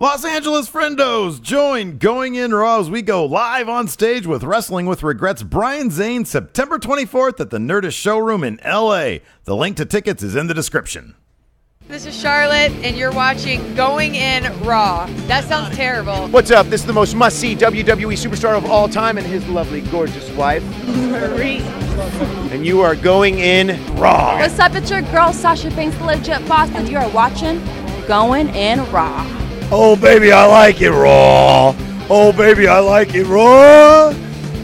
Los Angeles friendos, join Going In Raw as we go live on stage with Wrestling with Regret's Brian Zane September 24th at the Nerdist Showroom in LA. The link to tickets is in the description. This is Charlotte, and you're watching Going In Raw. That sounds terrible. What's up? This is the most must-see WWE superstar of all time and his lovely, gorgeous wife, Marie. and you are going in Raw. What's up? It's your girl, Sasha Banks, the legit boss, and you are watching Going In Raw. Oh, baby, I like it raw. Oh, baby, I like it raw.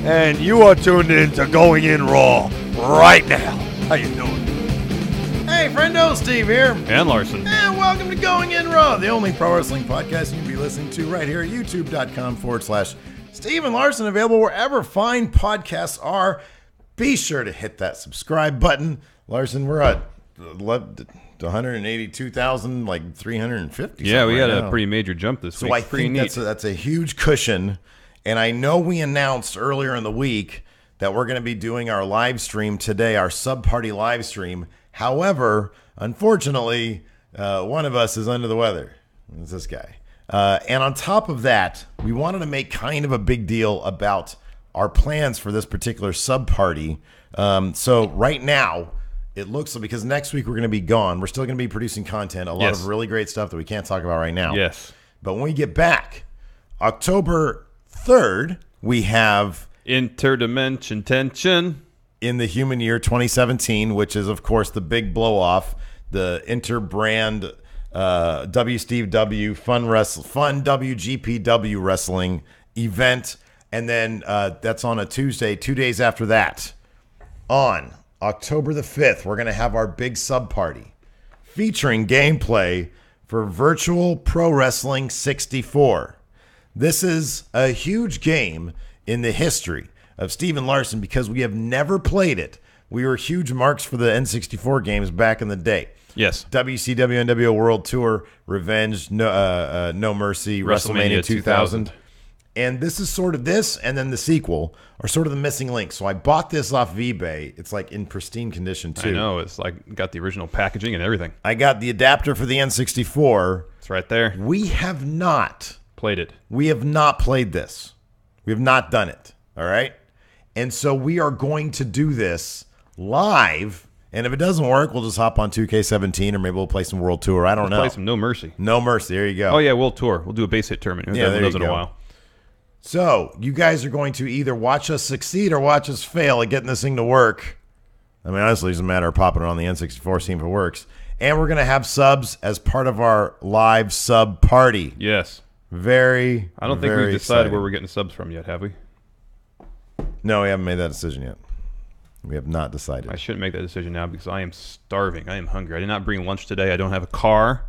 And you are tuned in to Going In Raw right now. How you doing? Hey, friendo, Steve here. And Larson. And welcome to Going In Raw, the only pro wrestling podcast you can be listening to right here at youtube.com/Steve and Larson, available wherever fine podcasts are. Be sure to hit that subscribe button. Larson, we're at 182,000, like 350. Yeah, we had now. a pretty major jump this week. So I pretty think neat. that's a huge cushion. And I know we announced earlier in the week that we're going to be doing our live stream today, our sub-party live stream. However, unfortunately, one of us is under the weather. It's this guy. And on top of that, we wanted to make kind of a big deal about our plans for this particular sub-party. So right now, it looks like, because next week we're going to be gone, we're still going to be producing content, a lot of really great stuff that we can't talk about right now. Yes. But when we get back, October 3rd, we have Interdimension Tension. In the Human Year 2017, which is, of course, the big blow-off, the Interbrand WCW Fun WGPW Wrestling event. And then that's on a Tuesday, 2 days after that. On October the 5th, we're going to have our big sub-party featuring gameplay for Virtual Pro Wrestling 64. This is a huge game in the history of Steve and Larson because we have never played it. We were huge marks for the N64 games back in the day. Yes. WCW NWO World Tour, Revenge, No Mercy, WrestleMania 2000. And this is sort of this, and then the sequel are sort of the missing links. So I bought this off eBay. It's like in pristine condition too. I know, it's like got the original packaging and everything. I got the adapter for the N64. It's right there. We have not Played it. We have not played this. We have not done it. All right. And so we are going to do this live. And if it doesn't work, we'll just hop on 2K17 or maybe we'll play some World Tour. I don't know. Play some No Mercy. No Mercy. There you go. Oh, yeah, World Tour. We'll do a base hit tournament. Yeah, there you in go. a while. So you guys are going to either watch us succeed or watch us fail at getting this thing to work. I mean, honestly, it doesn't matter popping it on the N64, seeing if it works. And we're going to have subs as part of our live sub party. Yes. I don't think we've decided where we're getting subs from yet, have we? No, we haven't made that decision yet. We have not decided. I shouldn't make that decision now because I am starving. I am hungry. I did not bring lunch today. I don't have a car.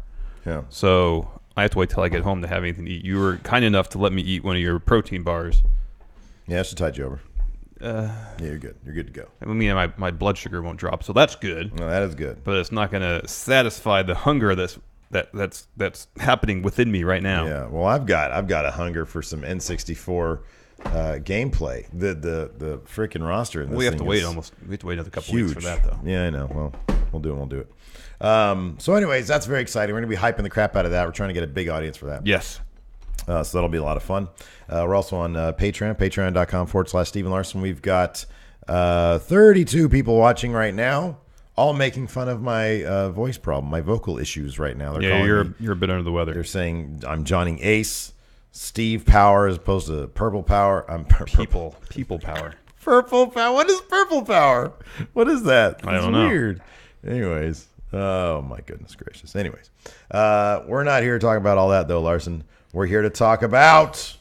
Yeah. So I have to wait till I get home to have anything to eat. You were kind enough to let me eat one of your protein bars. Yeah, I should tide you over. Yeah, you're good. You're good to go. I mean, my blood sugar won't drop, so that's good. No, that is good. But it's not going to satisfy the hunger that's happening within me right now. Yeah. Well, I've got a hunger for some N64 gameplay. The freaking roster in this We have to thing wait is another couple huge. weeks for that, though. Yeah, I know. Well, we'll do it. So anyways, that's very exciting. We're going to be hyping the crap out of that. We're trying to get a big audience for that. Yes. So that'll be a lot of fun. We're also on Patreon, patreon.com/Stephen Larson. We've got 32 people watching right now, all making fun of my voice problem, my vocal issues right now. Yeah, you're a bit under the weather. They're saying I'm Johnny Ace, Steve Power as opposed to Purple Power. I'm People power. Purple Power. What is Purple Power? What is that? I don't know. Weird. Anyways, oh my goodness gracious. Anyways, we're not here to talk about all that though, Larson. We're here to talk about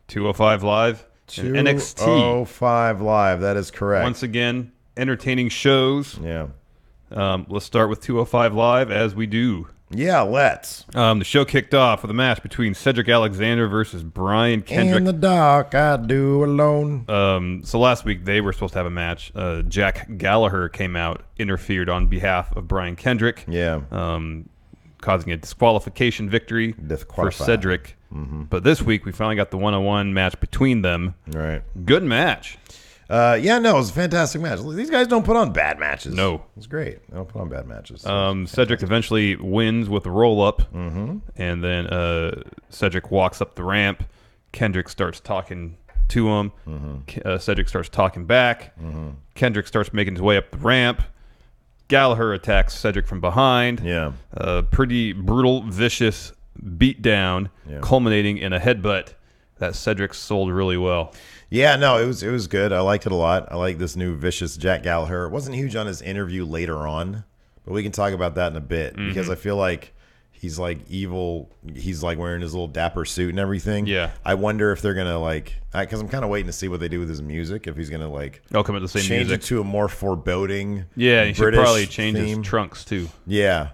205 Live and NXT. 205 Live. That is correct. Once again, entertaining shows. Yeah. Let's start with 205 Live as we do. Yeah, let's. The show kicked off with a match between Cedric Alexander versus Brian Kendrick. In the dark, I do alone. So last week they were supposed to have a match. Jack Gallagher came out, interfered on behalf of Brian Kendrick. Yeah. Causing a disqualification victory for Cedric. Mm-hmm. But this week we finally got the one-on-one match between them. Right. Good match. Yeah, no, it was a fantastic match. These guys don't put on bad matches. No. It was great. They don't put on bad matches. Cedric eventually wins with a roll-up, and then Cedric walks up the ramp. Kendrick starts talking to him. Cedric starts talking back. Kendrick starts making his way up the ramp. Gallagher attacks Cedric from behind. Yeah. Pretty brutal, vicious beatdown, culminating in a headbutt that Cedric sold really well. Yeah, no, it was good. I liked it a lot. I like this new vicious Jack Gallagher. It wasn't huge on his interview later on, but we can talk about that in a bit because I feel like he's like evil. He's like wearing his little dapper suit and everything. Yeah. I wonder if they're gonna like, because I'm kind of waiting to see what they do with his music. If he's gonna like, I'll come at the same change music it to a more foreboding. Yeah, he should British probably change theme. his trunks too. Yeah.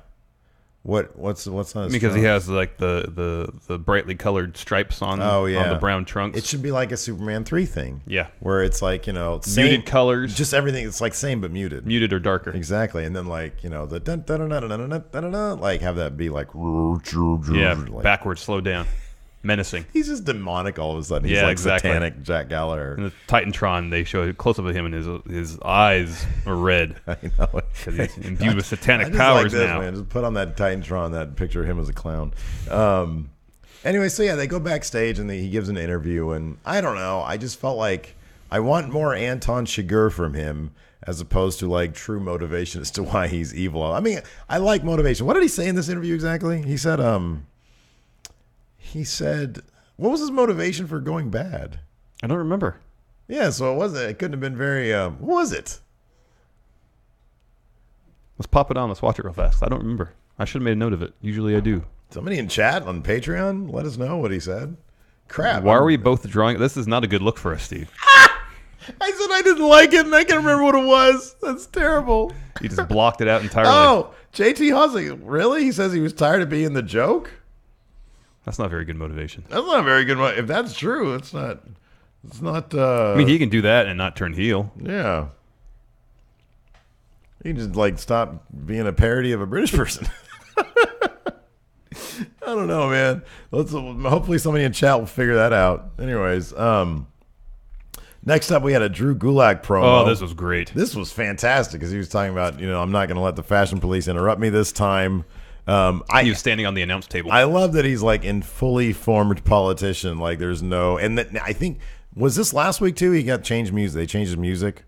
What's on his Because he trunks? has like the brightly colored stripes on on the brown trunks. It should be like a Superman 3 thing. Yeah. Where it's like, same, muted colors. Just everything. It's like same but muted. Muted or darker. Exactly. And then like, the dun dun dun dun dun dun dun dun, like have that be like like, backwards, slow down. Menacing. He's just demonic all of a sudden. He's Yeah, like exactly. satanic Jack Gallagher. In the Titantron, they show a close up of him, and his eyes are red. I know. Because he's imbued with satanic I just powers like this, now. Man. Just put on that Titantron, that picture of him as a clown. Anyway, so yeah, they go backstage and he gives an interview, and I don't know. I just felt like I want more Anton Chigurh from him as opposed to like true motivation as to why he's evil. I mean, I like motivation. What did he say in this interview exactly? He said, what was his motivation for going bad? I don't remember. Yeah, so it couldn't have been very, what was it? Let's pop it on. Let's watch it real fast. I don't remember. I should have made a note of it. Usually I do. Somebody in chat on Patreon, let us know what he said. Crap. Why are we both drawing? This is not a good look for us, Steve. I said I didn't like it, and I can't remember what it was. That's terrible. You just blocked it out entirely. Oh, JT Hussey, really? He says he was tired of being the joke? That's not very good motivation. That's not very good. If that's true, it's not. I mean, he can do that and not turn heel. Yeah. He just like stop being a parody of a British person. I don't know, man. Hopefully somebody in chat will figure that out. Anyways, next up we had a Drew Gulak promo. Oh, this was great. This was fantastic because he was talking about, I'm not going to let the fashion police interrupt me this time. He was standing on the announce table. I love that he's like in fully formed politician. Like there's no, and that, I think, was this last week too? He got changed music. They changed his music.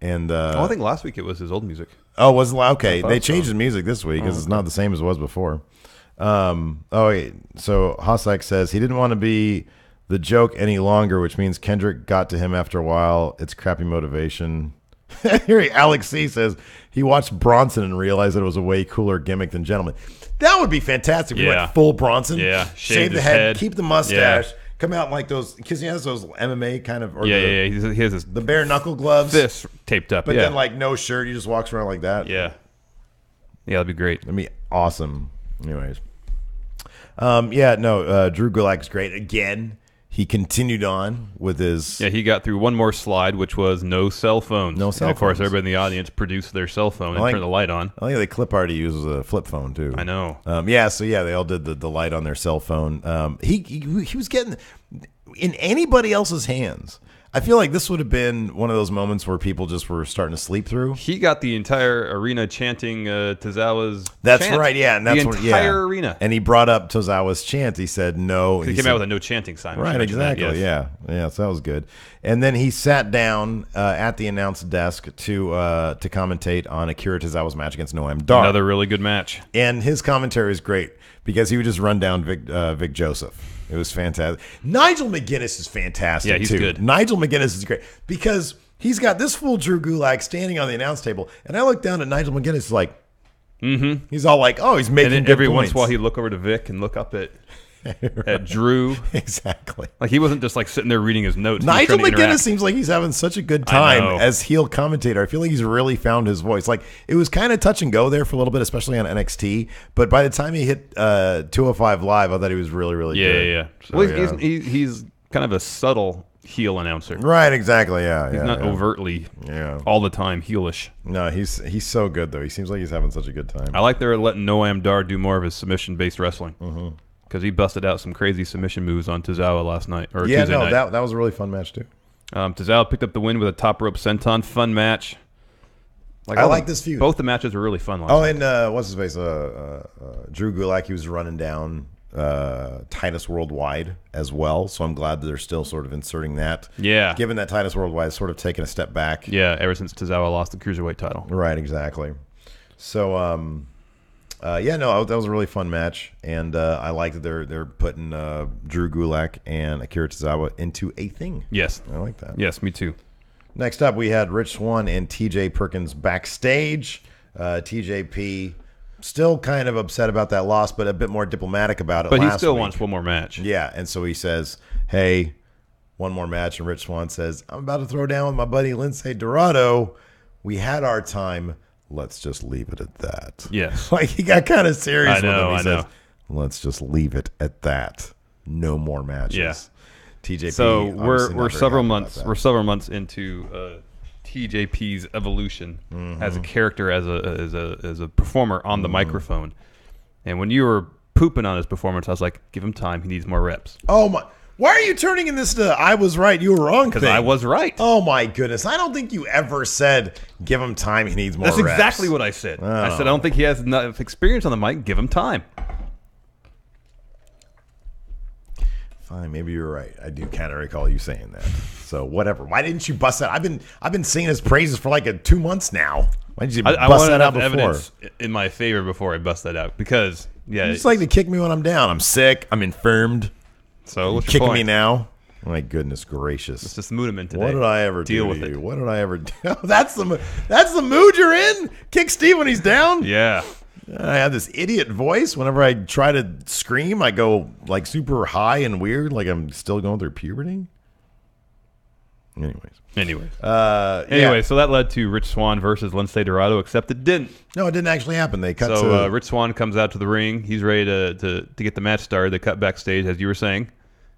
And I think last week it was his old music. Oh, was it? Okay. They changed so. his music this week because it's not the same as it was before. Wait. So Hossack says he didn't want to be the joke any longer, which means Kendrick got to him after a while. It's crappy motivation. Here, Alex C says he watched Bronson and realized that it was a way cooler gimmick than Gentleman. That would be fantastic. We went full Bronson. Yeah. Shave the head, keep the mustache, come out in like those, because he has those MMA kind of. Or He has his the bare knuckle gloves. Fist taped up. But then like no shirt. He just walks around like that. Yeah. Yeah, that'd be great. That'd be awesome. Anyways. Drew Gulak's great. Again, he continued on with his... Yeah, he got through one more slide, which was no cell phones. No cell and of course, phones. everybody in the audience produced their cell phone and turned the light on. I think the clip already uses a flip phone, too. I know. They all did the light on their cell phone. He was getting... In anybody else's hands... I feel like this would have been one of those moments where people just were starting to sleep through. He got the entire arena chanting Tozawa's That's chant. right, yeah. And that's the entire arena. And he brought up Tozawa's chant. He said no. He came out with a no chanting sign. Right, exactly. That, yes. Yeah, so that was good. And then he sat down at the announce desk to commentate on Akira Tozawa's match against Noam Dar. Another really good match. And his commentary is great because he would just run down Vic Joseph. It was fantastic. Nigel McGuinness is fantastic, yeah, he's too. good. Nigel McGuinness is great because he's got this fool Drew Gulak standing on the announce table, and I look down at Nigel McGuinness like, he's all like, oh, he's making and then good every points. once in a while he'd look over to Vic and look up at Drew. Exactly. Like he wasn't just like sitting there reading his notes. Nigel McGuinness seems like he's having such a good time as heel commentator. I feel like he's really found his voice. Like it was kind of touch and go there for a little bit, especially on NXT. But by the time he hit 205 Live, I thought he was really, really good. Yeah. So, well, he's kind of a subtle heel announcer. Right, exactly. Yeah. He's not overtly all the time heelish. No, he's so good though. He seems like he's having such a good time. I like they're letting Noam Dar do more of his submission-based wrestling. Because he busted out some crazy submission moves on Tozawa last night or Tuesday night. That was a really fun match too. Tozawa picked up the win with a top rope senton. Fun match. I like this feud. Both the matches were really fun. Last night. And what's his face? Drew Gulak, he was running down Titus Worldwide as well. So I'm glad that they're still sort of inserting that. Yeah. Given that Titus Worldwide is sort of taking a step back. Yeah, ever since Tozawa lost the Cruiserweight title. Right, exactly. So, that was a really fun match. And I like that they're putting Drew Gulak and Akira Tozawa into a thing. Yes. I like that. Yes, me too. Next up, we had Rich Swann and TJ Perkins backstage. TJP still kind of upset about that loss, but a bit more diplomatic about it. But he still wants one more match. Yeah, and so he says, hey, one more match. And Rich Swann says, I'm about to throw down with my buddy Lince Dorado. We had our time. Let's just leave it at that. Yes. Like he got kind of serious with him. He says, know. let's just leave it at that. No more matches. Yeah. TJP. So we're several months into TJP's evolution as a character, as a performer on the microphone. And when you were pooping on his performance, I was like, give him time. He needs more reps. Oh my! Why are you turning in this to I was right, you were wrong? Because I was right. Oh my goodness! I don't think you ever said give him time. He needs more. That's reps. Exactly what I said. I said I don't think he has enough experience on the mic. Give him time. Fine, maybe you're right. I do kind of recall you saying that. So whatever. Why didn't you bust that? I've been singing his praises for like 2 months now. Why did you bust that out before? Evidence in my favor before I bust that out because you just like to kick me when I'm down. I'm sick. I'm infirmed. So what's your kicking point? Me now? My goodness gracious! Let's just mood him in today. What did I ever deal do with to you? it? What did I ever do? That's the mood you're in. Kick Steve when he's down. Yeah. I have this idiot voice. Whenever I try to scream, I go like super high and weird, like I'm still going through puberty. Anyway, yeah. So that led to Rich Swann versus Lince Dorado, except it didn't. No, it didn't actually happen. They cut. So Rich Swann comes out to the ring. He's ready to get the match started. They cut backstage, as you were saying.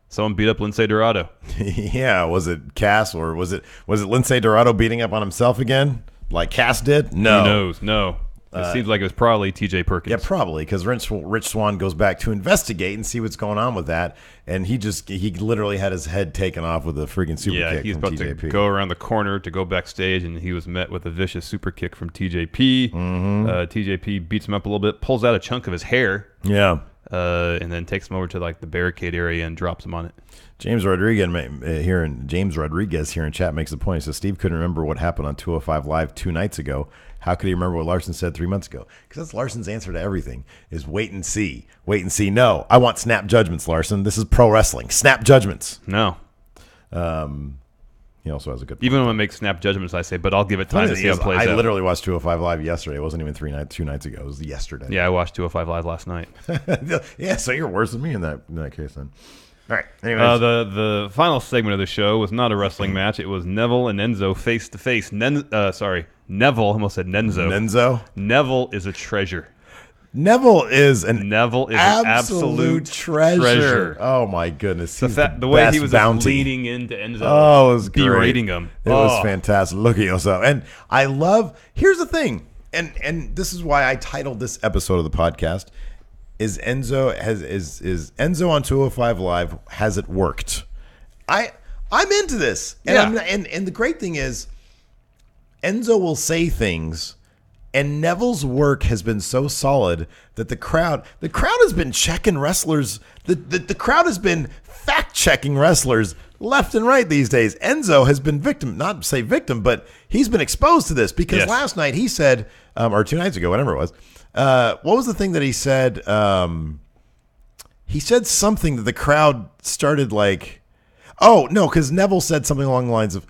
Someone beat up Lince Dorado. Yeah, was it Cass or was it Lince Dorado beating up on himself again, like Cass did? No, who knows? No. It seems like it was probably TJ Perkins. Yeah, probably, because Rich Swann goes back to investigate and see what's going on with that, and he literally had his head taken off with a freaking super kick. He's from about TJP. to go around the corner to go backstage, and he was met with a vicious super kick from TJP. TJP beats him up a little bit, pulls out a chunk of his hair. Yeah. And then takes him over to like the barricade area and drops him on it. James Rodriguez here in chat makes the point. He says Steve couldn't remember what happened on 205 Live 2 nights ago. How could he remember what Larson said 3 months ago? Because that's Larson's answer to everything is wait and see. Wait and see. No, I want snap judgments, Larson. This is pro wrestling. Snap judgments. No. He also has a good point. Even when I make snap judgments, I say, but I'll give it time to see how it plays out. I literally watched 205 Live yesterday. It wasn't even 2 nights ago. It was yesterday. Yeah, I watched 205 Live last night. Yeah, so you're worse than me in that case then. All right. Anyways. The final segment of the show was not a wrestling match. It was Neville and Enzo face to face. Neville. I almost said Nenzo. Neville is a treasure. Neville is an absolute treasure. Oh my goodness! The way he was leaning into Enzo. Oh, it was great. Berating him. It was fantastic. Look at yourself. And I love. Here's the thing, and this is why I titled this episode of the podcast. Is Enzo on 205 Live? Has it worked? I'm into this, and and the great thing is, Enzo will say things, and Neville's work has been so solid that the crowd has been checking wrestlers. The crowd has been fact checking wrestlers left and right these days. Enzo has been victim, but he's been exposed to this because last night he said, or 2 nights ago, whatever it was. What was the thing that he said? He said something that the crowd started like, oh, no, because Neville said something along the lines of,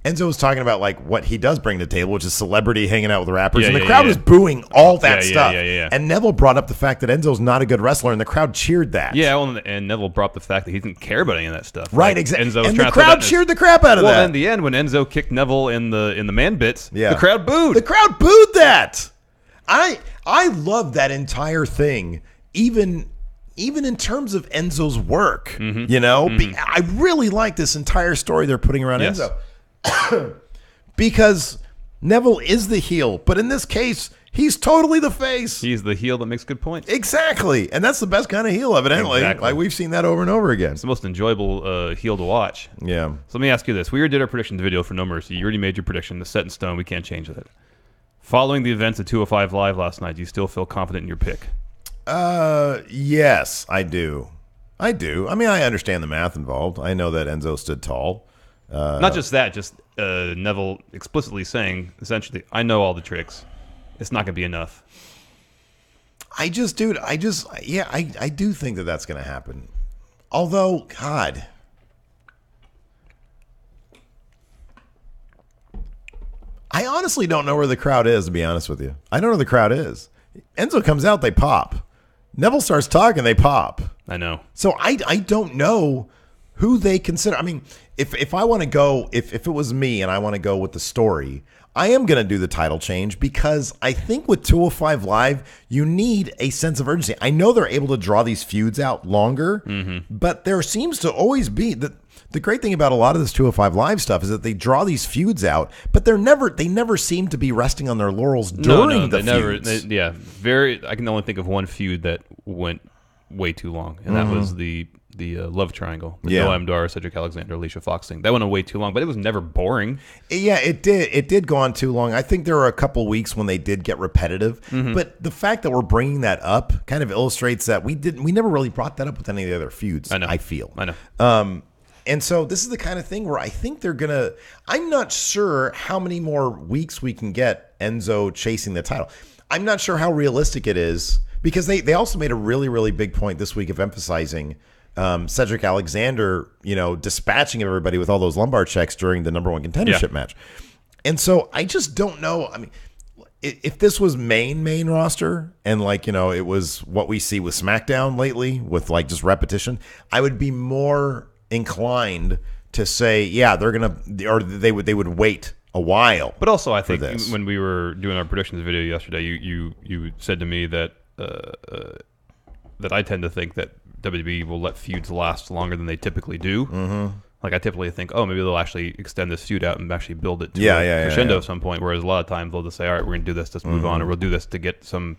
Enzo was talking about like what he does bring to the table, which is celebrity hanging out with rappers. And the crowd was booing all that stuff. And Neville brought up the fact that Enzo's not a good wrestler, and the crowd cheered that. Yeah, well, and Neville brought up the fact that he didn't care about any of that stuff. Right, exactly. And the crowd cheered the crap out of that. Well, in the end, when Enzo kicked Neville in the man bits, the crowd booed. The crowd booed that. I love that entire thing, even in terms of Enzo's work. You know, I really like this entire story they're putting around Enzo. Because Neville is the heel, but in this case, He's totally the face. He's the heel that makes good points. Exactly. And that's the best kind of heel, evidently. Exactly. Like, we've seen that over and over again. It's the most enjoyable heel to watch. Yeah. So let me ask you this. We already did our predictions video for No Mercy. You already made your prediction. It's set in stone. We can't change that. Following the events at 205 Live last night, do you still feel confident in your pick? Yes, I do. I do. I mean, I understand the math involved. I know that Enzo stood tall. Not just that, just Neville explicitly saying, essentially, I know all the tricks. It's not going to be enough. I do think that that's going to happen. Although, God, I honestly don't know where the crowd is, to be honest with you. I don't know where the crowd is. Enzo comes out, they pop. Neville starts talking, they pop. I know. So I don't know who they consider. I mean, if I want to go, if it was me and I want to go with the story, I am going to do the title change because I think with 205 Live, you need a sense of urgency. I know they're able to draw these feuds out longer, but there seems to always be the great thing about a lot of this 205 Live stuff is that they draw these feuds out, but they never seem to be resting on their laurels during the feuds. I can only think of one feud that went way too long, and that was the love triangle. The Noam Dar, Cedric Alexander, Alicia Fox thing. That went on way too long, but it was never boring. Yeah, it did. It did go on too long. I think there were a couple weeks when they did get repetitive, but the fact that we're bringing that up kind of illustrates that we never really brought that up with any of the other feuds. I know. I feel. I know. And so this is the kind of thing where I think they're going to – I'm not sure how many more weeks we can get Enzo chasing the title. I'm not sure how realistic it is because they also made a really, really big point this week of emphasizing Cedric Alexander, dispatching everybody with all those lumbar checks during the number one contendership match. And so I just don't know. I mean, if this was main roster and it was what we see with SmackDown lately with just repetition, I would be more inclined to say, they're gonna, or they would wait a while. But also, I think when we were doing our predictions video yesterday, you said to me that that I tend to think that WWE will let feuds last longer than they typically do. Like I typically think, maybe they'll actually extend this feud out and actually build it to a crescendo at some point. Whereas a lot of times they'll just say, all right, we're gonna do this, let's move on, or we'll do this to get some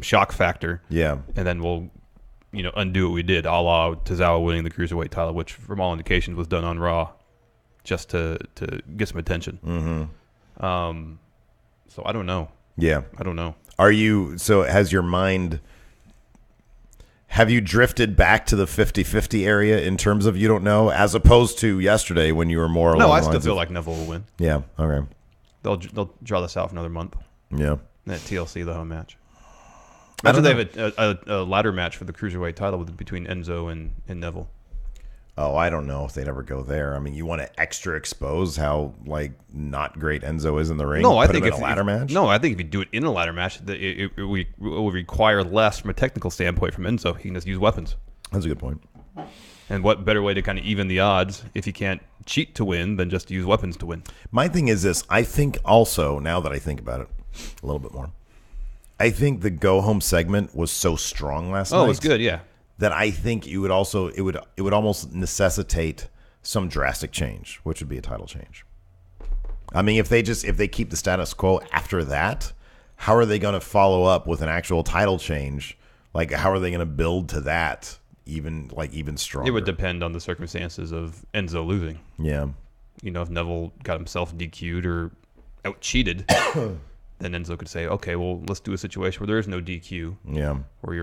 shock factor. Yeah, and then we'll undo what we did, a la Tozawa winning the Cruiserweight title, which from all indications was done on Raw just to get some attention. So I don't know. Yeah. I don't know. Has your mind, have you drifted back to the 50-50 area in terms of you don't know, as opposed to yesterday when you were more along the lines? No, I still feel like Neville will win. Yeah, okay. They'll draw this out for another month. Yeah. And at TLC, the home match. Imagine they have a ladder match for the Cruiserweight title between Enzo and Neville. Oh, I don't know if they'd ever go there. I mean, you want to extra expose how not great Enzo is in the ring? No, I think in a ladder match. No, I think if you do it in a ladder match, it will require less from a technical standpoint from Enzo. He can just use weapons. That's a good point. And what better way to kind of even the odds if you can't cheat to win than just use weapons to win? My thing is this. I think also, now that I think about it a little bit more, I think the go home segment was so strong last night. Oh, it was good, yeah. That I think it would almost necessitate some drastic change, which would be a title change. I mean, if they keep the status quo after that, how are they going to follow up with an actual title change? Like, how are they going to build to that even stronger? It would depend on the circumstances of Enzo losing. Yeah. If Neville got himself DQ'd or out cheated. Then Enzo could say, okay, well, let's do a situation where there is no DQ. Yeah. Where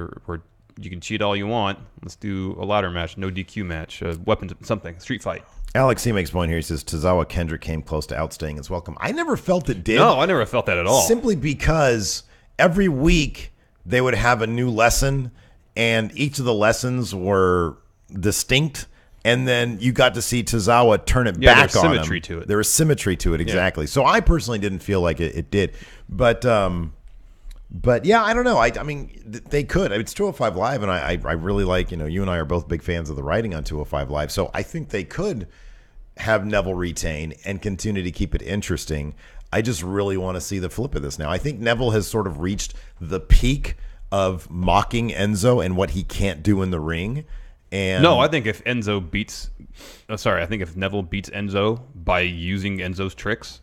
you can cheat all you want. Let's do a ladder match, no DQ match, weapons, something, street fight. Alex, he makes a point here. He says, Tozawa Kendrick came close to outstaying his welcome. I never felt it did. No, I never felt that at all. Simply because every week they would have a new lesson, and each of the lessons were distinct. And then you got to see Tozawa turn it back on him. There was symmetry to it. There was symmetry to it, exactly. Yeah. So I personally didn't feel like it did. But yeah, I don't know. I mean, they could. It's 205 Live, and I really like, you and I are both big fans of the writing on 205 Live. So I think they could have Neville retain and continue to keep it interesting. I just really want to see the flip of this now. I think Neville has sort of reached the peak of mocking Enzo and what he can't do in the ring. And no, I think if Neville beats Enzo by using Enzo's tricks,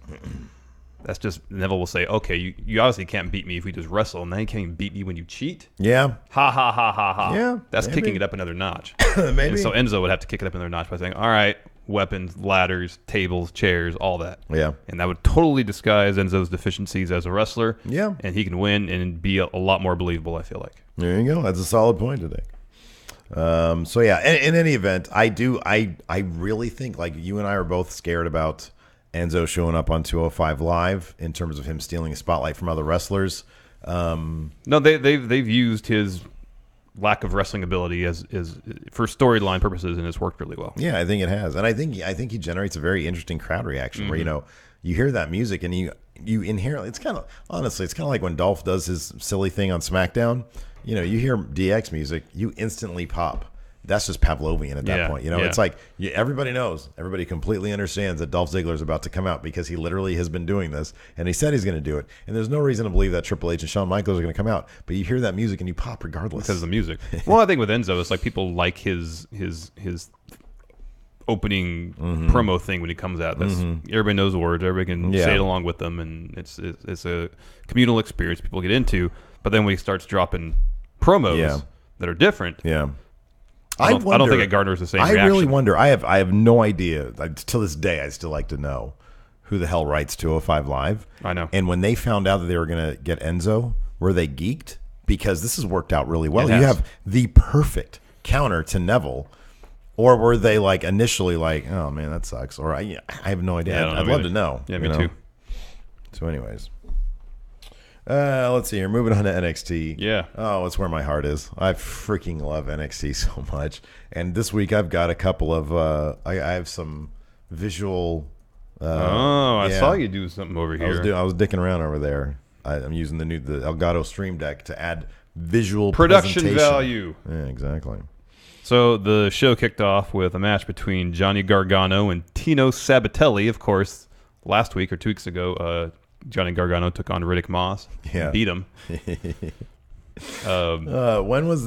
That's just Neville will say, okay, you obviously can't beat me if we just wrestle, and then you can't even beat me when you cheat. Yeah. Ha ha ha ha ha. Yeah, that's maybe. kicking it up another notch. Maybe. And so Enzo would have to kick it up another notch by saying, all right, weapons, ladders, tables, chairs, all that. Yeah. And that would totally disguise Enzo's deficiencies as a wrestler. Yeah. And he can win and be a lot more believable, I feel like. There you go. That's a solid point today. So yeah, in any event, I really think like you and I are both scared about Enzo showing up on 205 Live in terms of him stealing a spotlight from other wrestlers. No, they've used his lack of wrestling ability as for storyline purposes, and it's worked really well. Yeah, I think it has, and I think he generates a very interesting crowd reaction where you hear that music and you inherently, it's kind of like when Dolph does his silly thing on SmackDown. You hear DX music, you instantly pop. That's just Pavlovian at that point. It's like everybody knows, everybody completely understands that Dolph Ziggler is about to come out because he literally has been doing this, and he said he's going to do it. And there's no reason to believe that Triple H and Shawn Michaels are going to come out, but you hear that music and you pop regardless because of the music. Well, I think with Enzo, it's like people like his opening promo thing when he comes out. That's everybody knows the words, everybody can say it along with them, and it's a communal experience people get into. But then when he starts dropping promos that are different, I don't think it garners the same reaction. I really wonder. I have no idea. To this day, I still like to know who the hell writes 205 Live. I know. And when they found out that they were going to get Enzo, were they geeked? Because this has worked out really well. It has. You have the perfect counter to Neville. Or were they like initially like, oh man, that sucks? Or I have no idea. I'd love to know. Yeah, me too. So anyways. Let's see here. Moving on to NXT. Yeah. Oh, it's where my heart is. I freaking love NXT so much. And this week I've got a couple of I have some visual I saw you do something over here. I was dicking around over there. I'm using the Elgato Stream Deck to add visual production presentation. value. Yeah, exactly. So the show kicked off with a match between Johnny Gargano and Tino Sabatelli. Of course, last week or 2 weeks ago, Johnny Gargano took on Riddick Moss, beat him. When was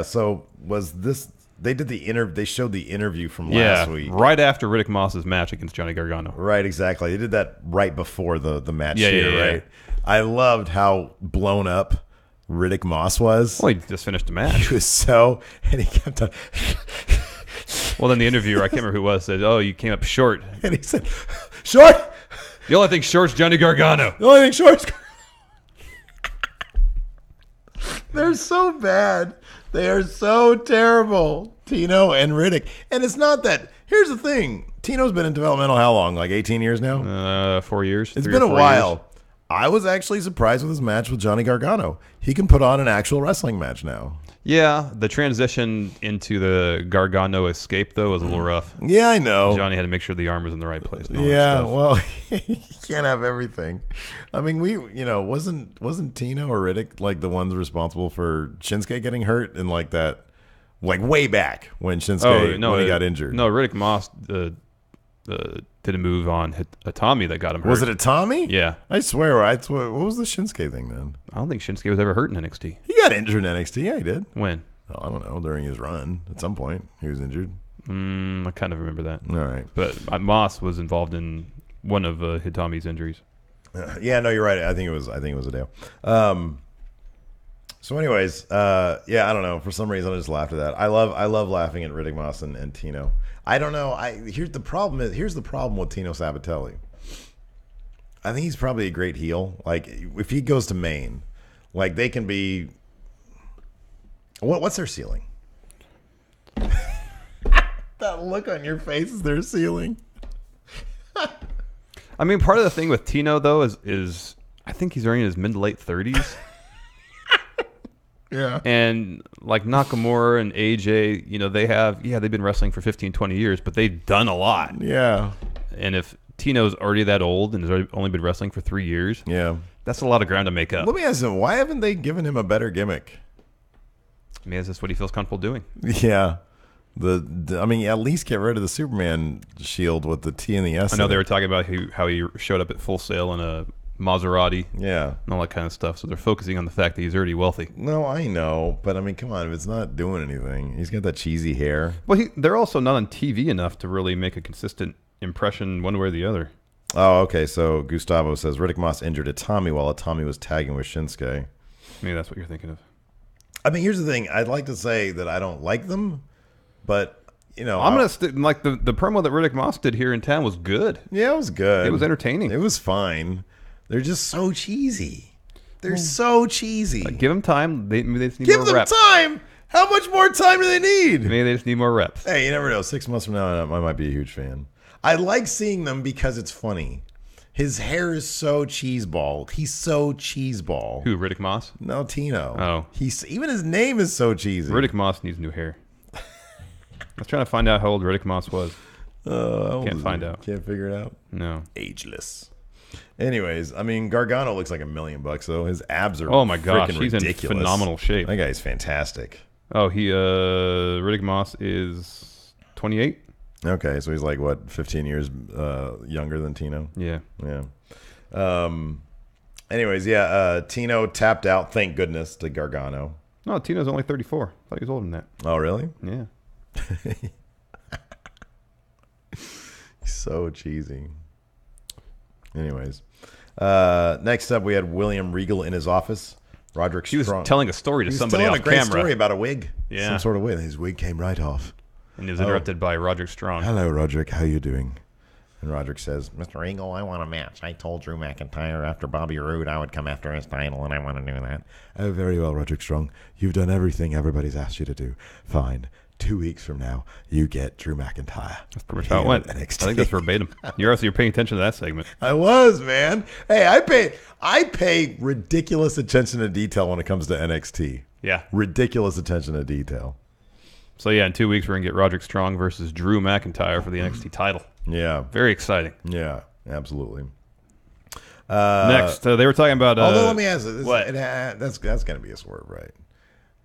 so was this? They showed the interview from last week, right after Riddick Moss's match against Johnny Gargano. Right, exactly. They did that right before the match right? Yeah. I loved how blown up Riddick Moss was. Well, he just finished the match. He was and he kept on. Well, then the interviewer, I can't remember who it was, said, "Oh, you came up short." And he said, "Short." The only thing short's Johnny Gargano. The only thing short's. They're so bad. They are so terrible. Tino and Riddick. And it's not that. Here's the thing. Tino's been in developmental how long? Like 18 years now? 4 years. It's been a while. I was actually surprised with his match with Johnny Gargano. He can put on an actual wrestling match now. Yeah, the transition into the Gargano escape, though, was a little rough. Yeah, I know. Johnny had to make sure the arm was in the right place. Yeah, well, you can't have everything. I mean, wasn't Tino or Riddick like the ones responsible for Shinsuke getting hurt and like that, like way back when Shinsuke when he got injured? No, Riddick Moss did a move on Tommy that got him hurt. Was it a Tommy? Yeah. I swear. What was the Shinsuke thing then? I don't think Shinsuke was ever hurt in NXT. He got injured in NXT. Yeah, he did. When? Oh, I don't know. During his run, at some point, he was injured. I kind of remember that. All right. But Moss was involved in one of Hitami's injuries. Yeah, no, you're right. I think it was Hideo. So, anyways, I don't know. For some reason, I just laughed at that. I love laughing at Riddick Moss and Tino. I don't know. Here's the problem with Tino Sabatelli. I think he's probably a great heel. Like if he goes to Maine, like they can be. What's their ceiling? That look on your face is their ceiling. I mean, part of the thing with Tino though is I think he's already in his mid to late 30s. Yeah. And like Nakamura and AJ, they've been wrestling for 15, 20 years, but they've done a lot. Yeah. And if Tino's already that old and has only been wrestling for 3 years, that's a lot of ground to make up. Let me ask him, why haven't they given him a better gimmick? I mean, is this what he feels comfortable doing? Yeah. I mean, at least get rid of the Superman shield with the T and the S. I know they were talking about how he showed up at Full Sail in a Maserati, and all that kind of stuff. So they're focusing on the fact that he's already wealthy. No, I know, but I mean, come on, if it's not doing anything, he's got that cheesy hair. Well, they're also not on TV enough to really make a consistent impression one way or the other. Oh, okay. So Gustavo says Riddick Moss injured Itami while Itami was tagging with Shinsuke. Maybe that's what you're thinking of. I mean, here's the thing. I'd like to say that I don't like them, but I'm gonna like the promo that Riddick Moss did here in town was good. Yeah, it was good. It was entertaining. It was fine. They're just so cheesy. They're so cheesy. Give them time. Maybe they just need Give more them reps. time. How much more time do they need? Maybe they just need more reps. Hey, you never know. 6 months from now, I might be a huge fan. I like seeing them because it's funny. His hair is so cheeseball. He's so cheeseball. Who, Riddick Moss? No, Tino. Oh. Even his name is so cheesy. Riddick Moss needs new hair. I was trying to find out how old Riddick Moss was. Can't find out. Can't figure it out? No. Ageless. Anyways, I mean, Gargano looks like $1 million, though. His abs are oh my gosh, freaking he's ridiculous. in phenomenal shape. That guy's fantastic. Oh, Riddick Moss is 28. Okay, so he's like, what, 15 years younger than Tino? Yeah. Yeah. Anyways, yeah, Tino tapped out, thank goodness, to Gargano. No, Tino's only 34. I thought he was older than that. Oh, really? Yeah. So cheesy. Anyways, next up we had William Regal in his office. Roderick He was Strong. telling a story to He was somebody telling off a great camera. story about a wig. Yeah. Some sort of wig. His wig came right off. And he was interrupted by Roderick Strong. Hello, Roderick. How you doing? And Roderick says, Mr. Regal, I want a match. I told Drew McIntyre after Bobby Roode I would come after his title, and I want to do that. Oh, very well, Roderick Strong. You've done everything everybody's asked you to do. Fine. 2 weeks from now, you get Drew McIntyre. That's pretty much how it went. NXT. I think that's verbatim. You're paying attention to that segment. I was, man. Hey, I pay ridiculous attention to detail when it comes to NXT. Yeah. Ridiculous attention to detail. So, yeah, in 2 weeks, we're going to get Roderick Strong versus Drew McIntyre for the NXT title. Yeah. Very exciting. Yeah, absolutely. Next, they were talking about... although, let me ask you, what? That's going to be a swerve, right?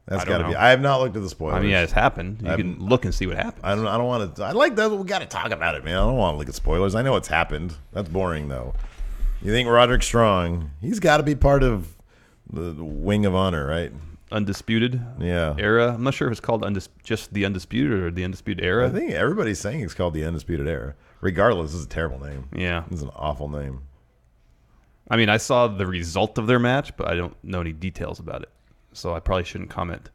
That's I don't got to be. know. I have not looked at the spoilers. I mean, yeah, it's happened. You can look and see what happened. I don't want to. I like that. We got to talk about it, man. I don't want to look at spoilers. I know what's happened. That's boring, though. You think Roderick Strong? He's got to be part of the Wing of Honor, right? Undisputed Yeah. era. I'm not sure if it's called just the Undisputed or the Undisputed Era. I think everybody's saying it's called the Undisputed Era. Regardless, this is a terrible name. Yeah. This is an awful name. I mean, I saw the result of their match, but I don't know any details about it, so I probably shouldn't comment.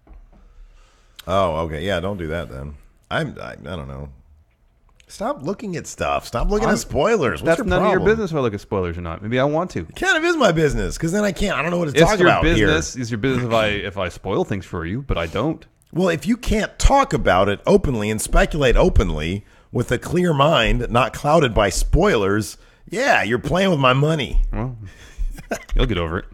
Oh, okay. Yeah, don't do that then. I don't know. Stop looking at stuff. Stop looking at spoilers. What's That's your none problem? of your business if I look at spoilers or not. Maybe I want to. It kind of is my business because then I can't. I don't know what to It's talk your about business. here. It's your business if I spoil things for you, but I don't. Well, if you can't talk about it openly and speculate openly with a clear mind, not clouded by spoilers, yeah, you're playing with my money. Well, you'll get over it.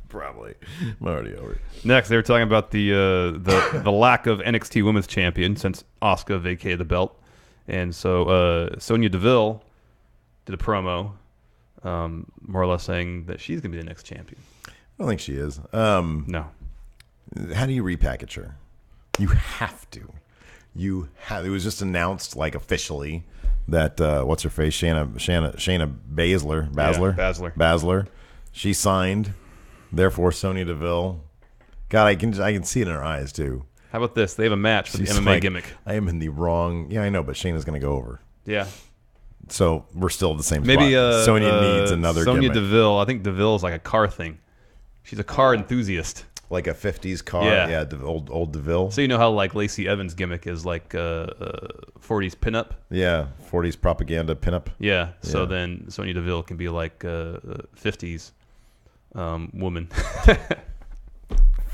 Probably. I'm already over it. Next, they were talking about the lack of NXT Women's Champion since Asuka vacated the belt, and so Sonya Deville did a promo, more or less saying that she's going to be the next champion. I don't think she is. No. How do you repackage her? You have to. It was just announced, like, officially that what's her face, Shayna Baszler, Yeah, Baszler, she signed. Therefore, Sonya Deville. God, I can see it in her eyes too. How about this? They have a match for the She's MMA like, gimmick. I am in the wrong. Yeah, I know, but Shayna's going to go over. Yeah. So we're still at the same Maybe spot. Sonya needs another Sonya gimmick. Deville. I think Deville is like a car thing. She's a car enthusiast. Like a 50s car. Yeah. Old Deville. So you know how like Lacey Evans' gimmick is like 40s pinup? Yeah, 40s propaganda pinup. Yeah. So Yeah. then Sonya Deville can be like 50s woman.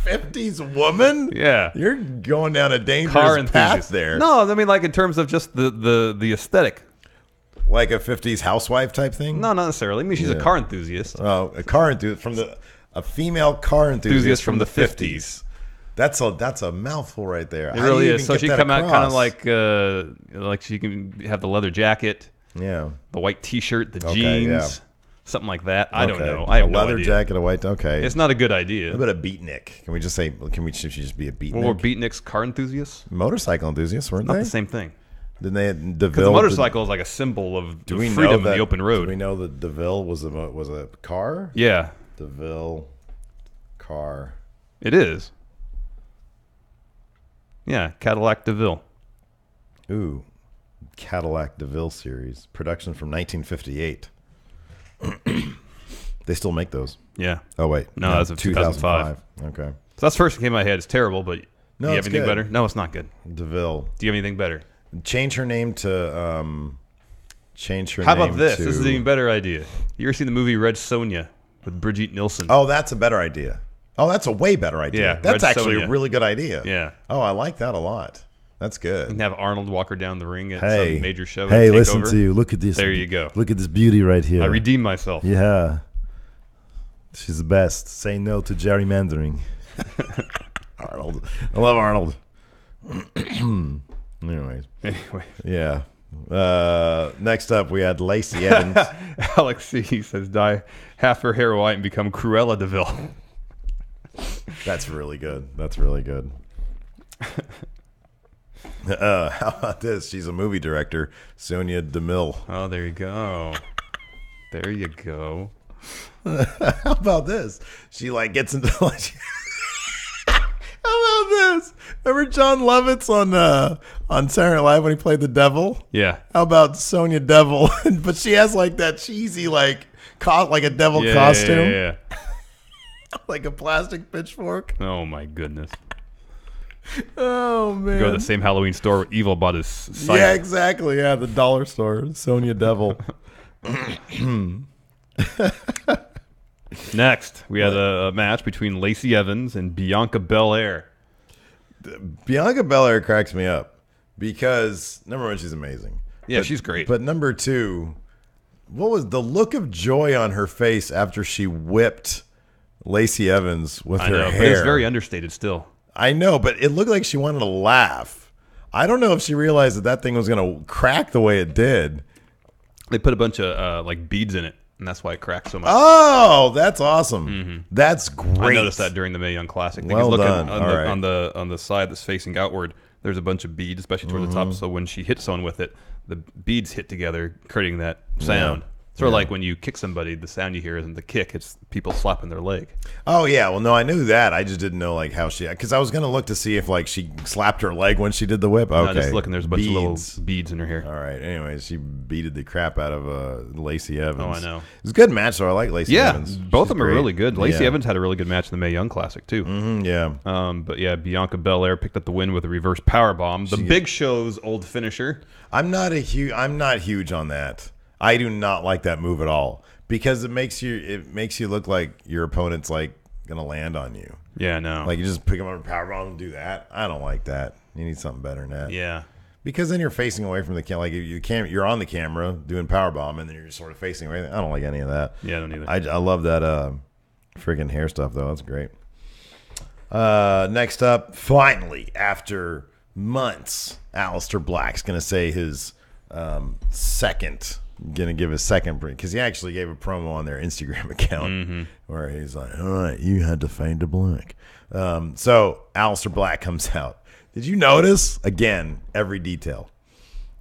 50s woman? Yeah. You're going down a dangerous Car path enthusiast. there. No, I mean like in terms of just the aesthetic. Like a 50s housewife type thing? No, not necessarily. I mean she's a car enthusiast. Oh, a car enthusiast a female car enthusiast from the 50s. That's a mouthful right there. It really is. So she come out kind of like she can have the leather jacket, yeah, the white T-shirt, the Okay, jeans, yeah. something like that. I don't Okay. know. I have a no leather idea. jacket, a white. Okay, It's not a good idea. How about a beatnik? Can we just say? Should she just be a beatnik? Well, were beatniks car enthusiasts? Motorcycle enthusiasts, weren't Not they? the same thing. Didn't they? Because DeVille. the motorcycle is like a symbol of freedom in the open road. Do we know that DeVille was a car? Yeah, DeVille car. it is. Yeah, Cadillac DeVille. Ooh, Cadillac DeVille series production from 1958. They still make those. Yeah. Oh wait, No, that's of 2005. Okay. So that's the first thing came in my head. It's terrible, but No, do you it's have anything good. better? No, it's not good. DeVille. Do you have anything better? Change her name to change her How name about this? to... This is an even better idea. You ever seen the movie Red Sonja with Brigitte Nielsen? Oh, that's a better idea. Oh, that's a way better idea. Yeah, That's Red actually Sonja. a really good idea. Yeah. Oh, I like that a lot. That's good. And have Arnold walk her down the ring at Hey. some major show. Hey, and take listen over. to you. Look at this. There you go. Look at this beauty right here. I redeemed myself. Yeah. She's the best. Say no to gerrymandering. Arnold. I love Arnold. Anyways. Anyway, Yeah. Next up, we had Lacey Evans. Alex C. says dye half her hair white and become Cruella DeVille. That's really good. That's really good. How about this? She's a movie director, Sonia DeMille. Oh, there you go. There you go. How about this? She like gets into like. How about this? Remember John Lovitz on Saturday Night Live when he played the devil? Yeah. How about Sonia Devil? But she has like that cheesy like a devil costume, Yeah. like a plastic pitchfork. Oh my goodness. Oh man! Go to the same Halloween store where Evil bought his site. Yeah, exactly. Yeah, the dollar store, Sonia Devil. Next, we had a match between Lacey Evans and Bianca Belair. Bianca Belair cracks me up because number one, she's amazing. Yeah, she's great. But number two, what was the look of joy on her face after she whipped Lacey Evans with I her know, hair? but it's very understated still. I know, but it looked like she wanted to laugh. I don't know if she realized that thing was going to crack the way it did. They put a bunch of like beads in it, and that's why it cracked so much. Oh, that's awesome. That's great. I noticed that during the Mae Young Classic. Well Look done. on, All the, right. on the side that's facing outward. There's a bunch of beads, especially toward the top. So when she hits someone with it, the beads hit together, creating that sound. Sort of like when you kick somebody, the sound you hear isn't the kick; it's people slapping their leg. Oh yeah, well no, I knew that. I just didn't know like how she, because I was gonna look to see if like she slapped her leg when she did the whip. Okay, No, just looking, there's a bunch of Beads. little beads in her hair. All right. Anyways, she beated the crap out of Lacey Evans. Oh, I know. It was a good match, though. I like Lacey Yeah, Evans. both She's of them are great. really good. Lacey Yeah. Evans had a really good match in the Mae Young Classic too. Yeah. But yeah, Bianca Belair picked up the win with a reverse powerbomb. The Big Show's old finisher. I'm not huge on that. I do not like that move at all because it makes you look like your opponent's like gonna land on you. Yeah, no. Like you just pick them up a powerbomb and do that. I don't like that. You need something better than that. yeah. Because then you're facing away from the camera. Like you're on the camera doing powerbomb, and then you're just sort of facing away. I don't like any of that. Yeah, I don't either. I love that freaking hair stuff though. That's great. Next up, finally after months, Aleister Black's gonna say his gonna give his second because he actually gave a promo on their Instagram account where he's like, "All right, you had to fade to black." So Aleister Black comes out. Did you notice again every detail?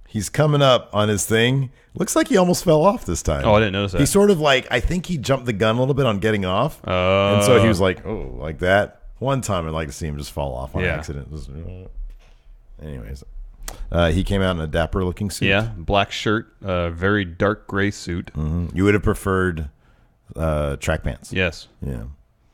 He's coming up on his thing. Looks like he almost fell off this time. Oh, I didn't notice that. He sort of like I think he jumped the gun a little bit on getting off, and so he was like, "Oh, like that." One time, I'd like to see him just fall off on accident. Just, anyways, he came out in a dapper-looking suit. Yeah, black shirt, very dark gray suit. You would have preferred track pants. Yes. Yeah,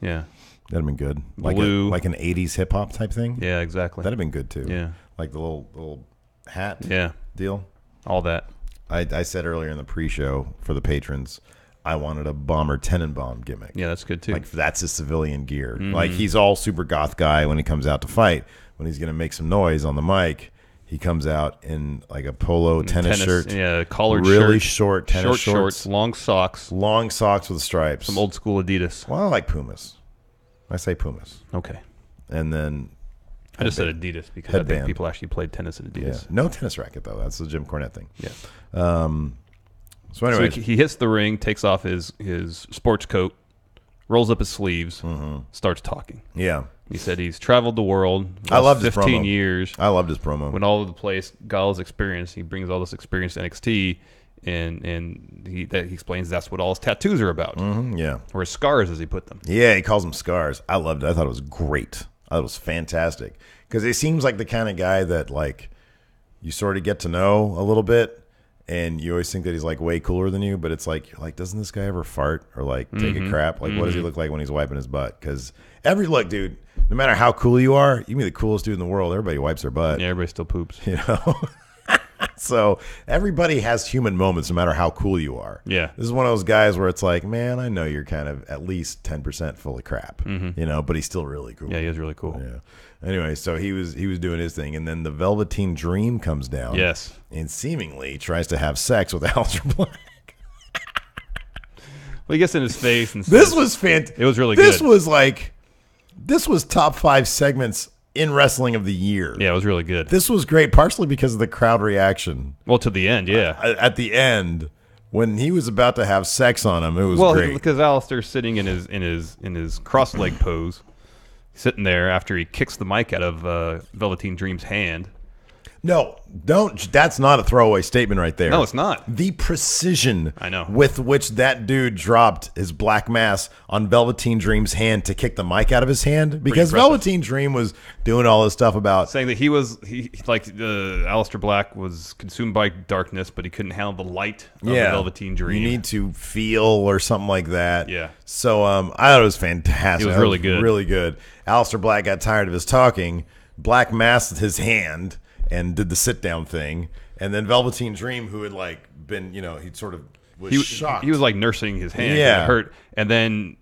Yeah. that'd have been good. Blue. Like an '80s hip hop type thing. Yeah, exactly. That'd have been good too. Yeah. like the little hat. Yeah. deal. All that. I said earlier in the pre-show for the patrons, I wanted a Bomber Tenenbaum gimmick. Yeah, that's good too. Like that's his civilian gear. Like he's all super goth guy when he comes out to fight. When he's gonna make some noise on the mic, he comes out in like a polo tennis shirt. Yeah, collared really shirt, short tennis shorts, long socks, with stripes. some old school Adidas. Well, I like Pumas. I say Pumas, Okay. and then I just said Adidas because I think Headband. people actually played tennis in yeah, Adidas. no tennis racket though. That's the Jim Cornette thing. Yeah. So anyway, So he hits the ring, takes off his sports coat, rolls up his sleeves, starts talking. yeah, He said he's traveled the world. I loved his 15 promo. years. I loved his promo. When all over the place, got all his experience. He brings all this experience to NXT, and he explains that's what all his tattoos are about, Yeah, or his scars, as he put them. yeah, he calls them scars. I loved it. I thought it was great. I thought it was fantastic because he seems like the kind of guy that like you sort of get to know a little bit, and you always think that he's like way cooler than you, but it's like you're like, doesn't this guy ever fart or like take a crap? Like, what does he look like when he's wiping his butt? Because look, dude, no matter how cool you are, you can be the coolest dude in the world. Everybody wipes their butt. Yeah, everybody still poops. You know. So everybody has human moments, no matter how cool you are. Yeah. This is one of those guys where it's like, man, I know you're kind of at least 10% full of crap, you know, but he's still really cool. Yeah, he is really cool. Yeah. Anyway, so he was doing his thing, and then the Velveteen Dream comes down. Yes. And seemingly tries to have sex with Aleister Black. Well, he gets in his face and This says- was fantastic. It was really This good. this was top 5 segments in wrestling of the year. Yeah, it was really good. This was great, partially because of the crowd reaction. Well, to the end, yeah. At the end, when he was about to have sex on him, it was great. Because Aleister's sitting in his cross leg pose, sitting there after he kicks the mic out of Velveteen Dream's hand. No, don't. That's not a throwaway statement right there. No, it's not. The precision I know. with which that dude dropped his black mass on Velveteen Dream's hand to kick the mic out of his hand, because impressive. Velveteen Dream was doing all this stuff about Saying that Aleister Black was consumed by darkness, but he couldn't handle the light of the Velveteen Dream. You need to feel or something like that. Yeah. So I thought it was fantastic. It was really good. Really good. Aleister Black got tired of his talking, black masked his hand, and did the sit down thing. And then Velveteen Dream, who had like been, he sort of was shocked. He was like nursing his hand. Yeah. It hurt. And then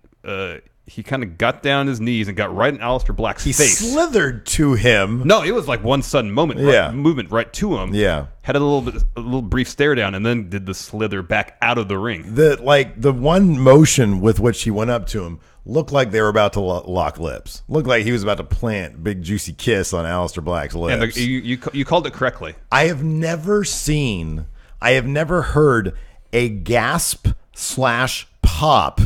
he kind of got down on his knees and got right in Aleister Black's He face. slithered to him. No, it was like one sudden moment. Movement right to him. Yeah. Had a little brief stare down, and then did the slither back out of the ring. The one motion with which he went up to him looked like they were about to lock lips. Looked like he was about to plant a big juicy kiss on Aleister Black's lips. And you called it correctly. I have never heard a gasp / pop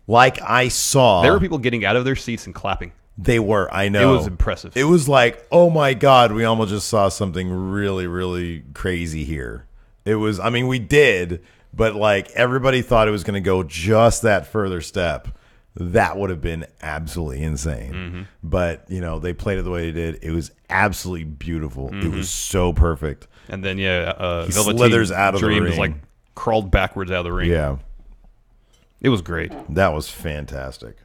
like I saw. There were people getting out of their seats and clapping. They were, I know. It was impressive. It was like, oh my God, we almost just saw something really, really crazy here. It was, we did, but like everybody thought it was going to go just that further step. That would have been absolutely insane. But, they played it the way they did. It was absolutely beautiful. It was so perfect. And then, he Velveteen slithers out of the Dream ring. is like crawled backwards out of the ring. Yeah. It was great. That was fantastic.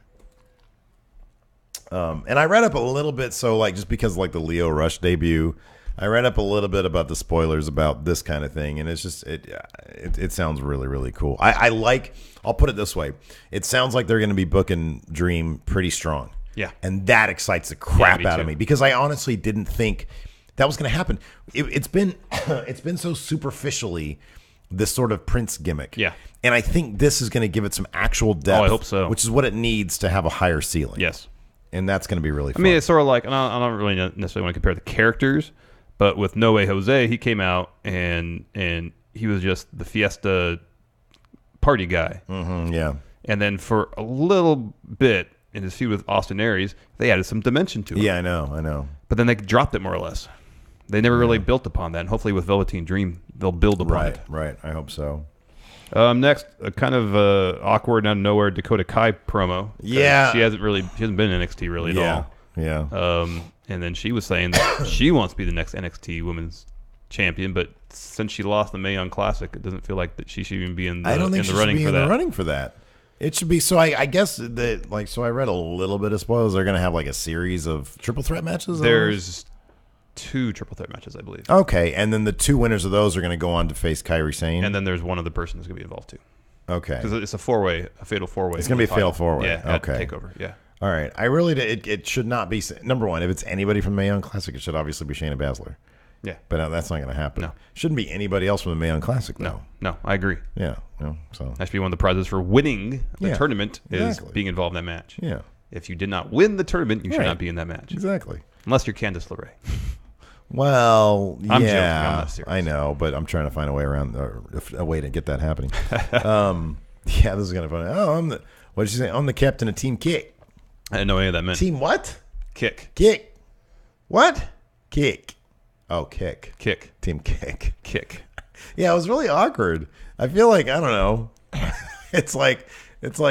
And I read up a little bit, so like just because like the Lio Rush debut, I read up a little bit about the spoilers about this kind of thing, and it's just it sounds really, really cool. I'll put it this way. It sounds like they're going to be booking Dream pretty strong. Yeah. And that excites the crap me out of too. me, because I honestly didn't think that was going to happen. It's been so superficially this sort of Prince gimmick. Yeah. And I think this is going to give it some actual depth. Oh, I hope so. Which is what it needs to have a higher ceiling. Yes. And that's going to be really fun. I mean, it's sort of like, and I don't really necessarily want to compare the characters, but with No Way Jose, he came out and he was just the Fiesta party guy. Yeah. And then for a little bit in his feud with Austin Aries, they added some dimension to it. Yeah, I know. But then they dropped it more or less. They never really built upon that. And hopefully with Velveteen Dream, they'll build upon it. Right. I hope so. Next, a kind of awkward out of nowhere Dakota Kai promo. Yeah. She hasn't been in NXT really at all. Yeah. And then she was saying that she wants to be the next NXT Women's Champion, but since she lost the Mae Young Classic, it doesn't feel like that she should even be in the, I don't think in she the should running be for in that. the running for that. It should be. So I guess that so I read a little bit of spoilers. They're going to have like a series of triple threat matches. There's 2 triple threat matches, I believe. Okay, and then the 2 winners of those are going to go on to face Kairi Sane. And then there's one other person that's going to be involved too. Okay. Because it's a fatal 4-way. It's going to be a fatal 4-way. Yeah. Okay. Takeover. Yeah. All right. I really it should not be number one. If it's anybody from the Mae Young Classic, it should obviously be Shayna Baszler. Yeah. But that's not going to happen. No. Shouldn't be anybody else from the Mae Young Classic though. No, I agree. Yeah. No. So. That should be one of the prizes for winning the tournament is exactly. being involved in that match. Yeah. If you did not win the tournament, you should Right. not be in that match. Exactly. Unless you're Candice LeRae. Well, I'm joking. yeah, I'm not serious. I know, but I'm trying to find a way around a way to get that happening. Yeah, this is kind of funny. Oh, what did you say? I'm the captain of Team Kick. I didn't know any of that meant. Team what? Kick. Kick. What? Kick. Oh, kick. Kick. Team Kick. Kick. Yeah, it was really awkward. I feel like I don't know. It's like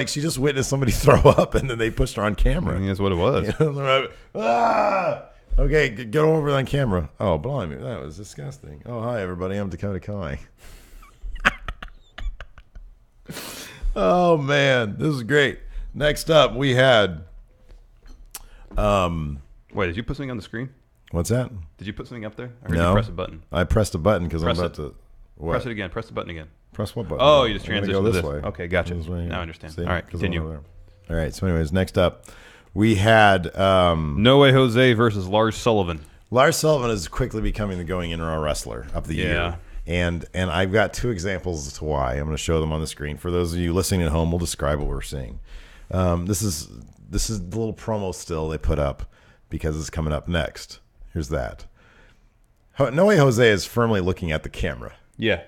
she just witnessed somebody throw up and then they pushed her on camera. I think that's what it was. You know, okay, get over on camera. Oh, blimey, that was disgusting. Oh, hi, everybody. I'm Dakota Kai. Oh man, this is great. Next up, we had. Wait, did you put something on the screen? What's that? Did you put something up there? I heard No. you press a button. I pressed a button because I'm Press about it. to. What? Press it again. Press the button again. Press what button? Oh, you just I'm gonna transitioned go to this way. Okay, gotcha. This way, Now I understand. See? All right, 'Cause I'm continue. over there. All right. So, anyways, next up, we had No Way Jose versus Lars Sullivan. Lars Sullivan is quickly becoming the going in Raw wrestler of the Yeah. year. And I've got two examples as to why. I'm going to show them on the screen. For those of you listening at home, we'll describe what we're seeing. This is the little promo still they put up because it's coming up next. Here's that. No Way Jose is firmly looking at the camera. Yeah.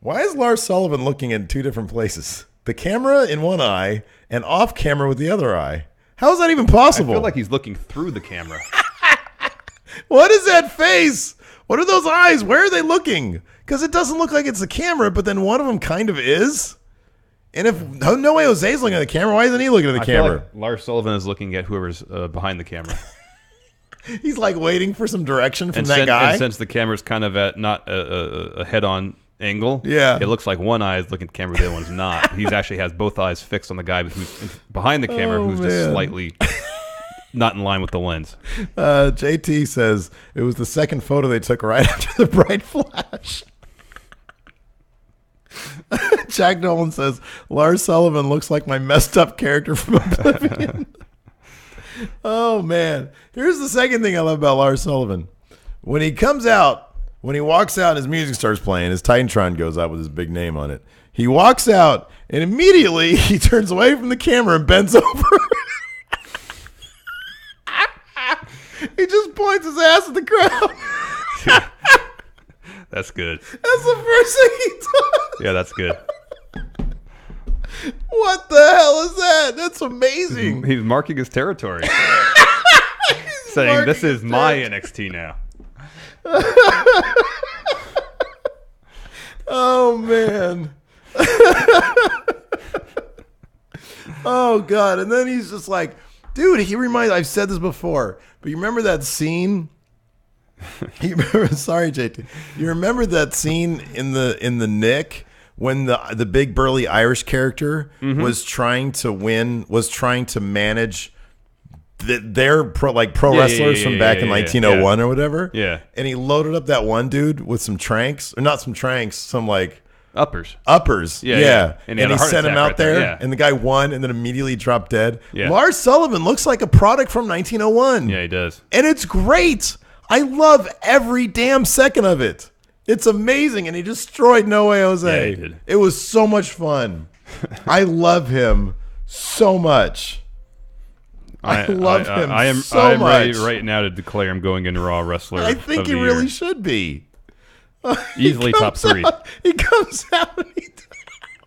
Why is Lars Sullivan looking in two different places? The camera in one eye and off camera with the other eye. How is that even possible? I feel like he's looking through the camera. What is that face? What are those eyes? Where are they looking? Because it doesn't look like it's the camera, but then one of them kind of is. And if No Way Jose's looking at the camera, why isn't he looking at the I feel camera? like Lars Sullivan is looking at whoever's behind the camera. He's like waiting for some direction from that guy. And since the camera's kind of at not a head-on angle, Yeah. it looks like one eye is looking at the camera, the other one's not. He actually has both eyes fixed on the guy who's behind the camera, who's just man. slightly not in line with the lens. JT says it was the second photo they took right after the bright flash. Jack Nolan says Lars Sullivan looks like my messed up character from Oblivion. Oh man, here's the second thing I love about Lars Sullivan. When he comes out, when he walks out and his music starts playing, his Titantron goes out with his big name on it. He walks out and immediately he turns away from the camera and bends over. He just points his ass at the crowd. That's good. That's the first thing he does. Yeah, that's good. What the hell is that? That's amazing. He's marking his territory. Saying, marking this is his my NXT now. Oh man. Oh god. And then he's just like, dude, he reminds, I've said this before, but you remember that scene? You remember, sorry, JT. You remember that scene in the Nick when the big burly Irish character was trying to manage their pro wrestlers from back in 1901 or whatever. Yeah. And he loaded up that one dude with some tranks, or not some tranks, some like Uppers. Yeah. And And he he had a heart sent him attack out right there, there, yeah. and the guy won, and then immediately dropped dead. Yeah. Lars Sullivan looks like a product from 1901. Yeah, he does. And it's great. I love every damn second of it. It's amazing, and he destroyed No Way Jose. Yeah, he did. It was so much fun. I love him so much. I love him I am so much. ready right now to declare him going into Raw Wrestler. I think of he the really year. should be. Easily top 3. He comes out and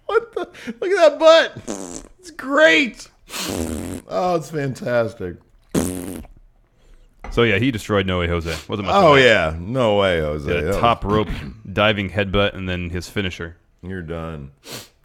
what the? Look at that butt. It's great. Oh, it's fantastic. So yeah, he destroyed No Way Jose. Wasn't much. Oh of a match. yeah, no way, Jose. Did a That top rope diving headbutt and then his finisher. You're done.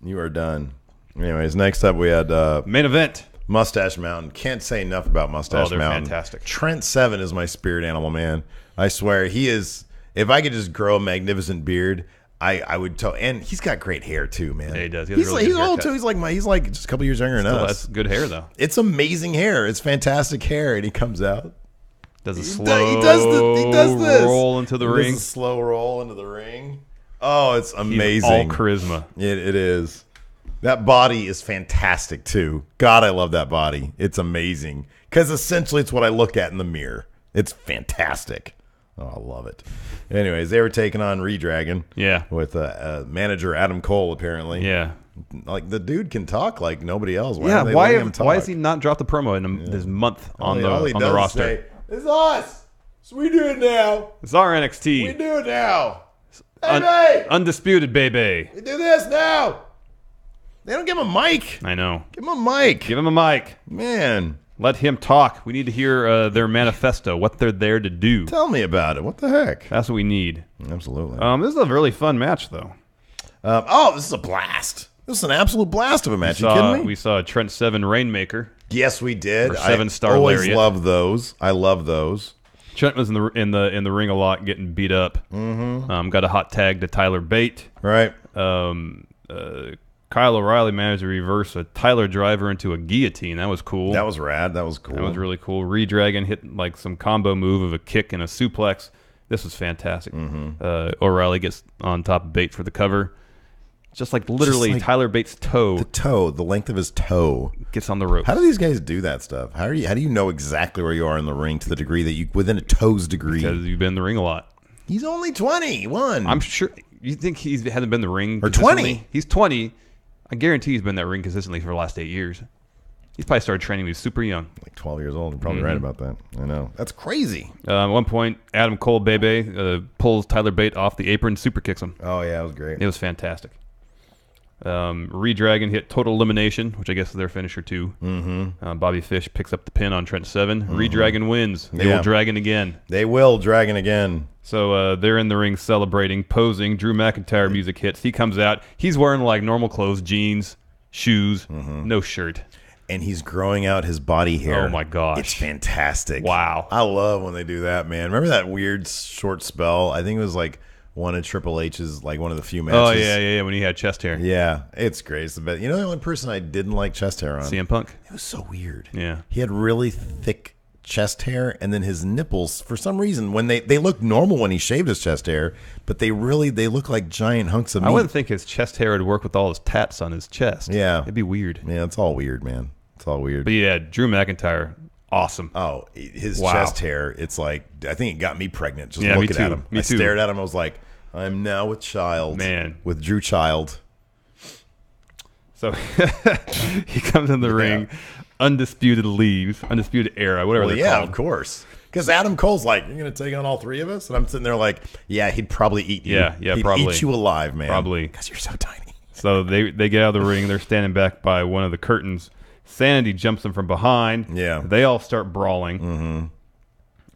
You are done. Anyways, next up we had Main event. Mustache Mountain. Can't say enough about Mustache they're Mountain. fantastic. Trent Seven is my spirit animal, man. I swear he is. If I could just grow a magnificent beard, I would tell. And he's got great hair too, man. Yeah, he does. He has He's a really he's good old haircut. too. He's like just a couple years younger than Still, us. that's good hair though. It's amazing hair. It's fantastic hair, and he comes out. Does a He slow does this. roll into the He ring. does a slow roll into the ring. Oh, it's He's amazing. all charisma. It is. That body is fantastic too. God, I love that body. It's amazing because essentially it's what I look at in the mirror. It's fantastic. Oh, I love it. Anyways, they were taking on Redragon. Yeah. With manager Adam Cole apparently. Yeah. Like the dude can talk like nobody else. Why Yeah. are they Why letting him talk? has he not dropped the promo in this month on All he the does is roster? say, it's us. So we do it now. It's our We NXT. do it now. Hey, Undisputed, baby. we do this now. They don't give him a mic. I know. Give him a mic. Give him a mic. Man, Let him talk. We need to hear their manifesto, what they're there to do. tell me about it. What the heck? That's what we need. Absolutely. This is a really fun match, though. This is a blast. This is an absolute blast of a match. You kidding me? We saw Trent Seven Rainmaker. Yes, we did. Or 7-star I always lariat. love those. I love those. Trent was in the ring a lot, getting beat up. Mm-hmm. Got a hot tag to Tyler Bate. Right. Kyle O'Reilly managed to reverse a Tyler driver into a guillotine. That was cool. That was rad. That was cool. That was really cool. Redragon hit like some combo move of a kick and a suplex. This was fantastic. O'Reilly gets on top of Bate for the cover. Just like literally Tyler Bate's toe. The length of his toe gets on the ropes. How do these guys do that stuff? How do you know exactly where you are in the ring to the degree that you within a toe's degree? Because you've been in the ring a lot. He's only 21. I'm sure. You think he hasn't been in the ring or 20? He's 20. I guarantee he's been in that ring consistently for the last 8 years. He's probably started training when he was super young. Like 12 years old. You're probably right about that. I know. That's crazy. At one point, Adam Cole Bebe pulls Tyler Bate off the apron, super kicks him. Oh, yeah, it was great. It was fantastic. Redragon hit Total Elimination, which I guess is their finisher too. Bobby Fish picks up the pin on Trent Seven. Redragon wins. They will dragon again. They will dragon again. So they're in the ring celebrating, posing. Drew McIntyre music hits. He comes out. He's wearing like normal clothes, jeans, shoes, no shirt. And he's growing out his body hair. Oh, my gosh. It's fantastic. Wow. I love when they do that, man. Remember that weird short spell? I think it was like one of Triple H's, like one of the few matches. Oh, yeah, when he had chest hair. Yeah, it's great. It's the best. You know the only person I didn't like chest hair on? CM Punk. It was so weird. Yeah. He had really thick chest hair, and then his nipples, for some reason, when they look normal when he shaved his chest hair, but they look like giant hunks of meat. I wouldn't think his chest hair would work with all his tats on his chest. Yeah. It'd be weird. Yeah, it's all weird, man. It's all weird. But yeah, Drew McIntyre, awesome. Oh, his chest hair, it's like, I think it got me pregnant just looking at him. Me too. I stared at him, I was like, I'm now with Child. Man. With Drew Child. So he comes in the ring, undisputed leaves, undisputed era, whatever they're called. Of course. Because Adam Cole's like, you're going to take on all three of us? And I'm sitting there like, yeah, he'd probably eat you. Yeah, he'd probably. eat you alive, man. Probably. Because you're so tiny. So they get out of the ring. They're standing back by one of the curtains. Sanity jumps them from behind. Yeah. They all start brawling.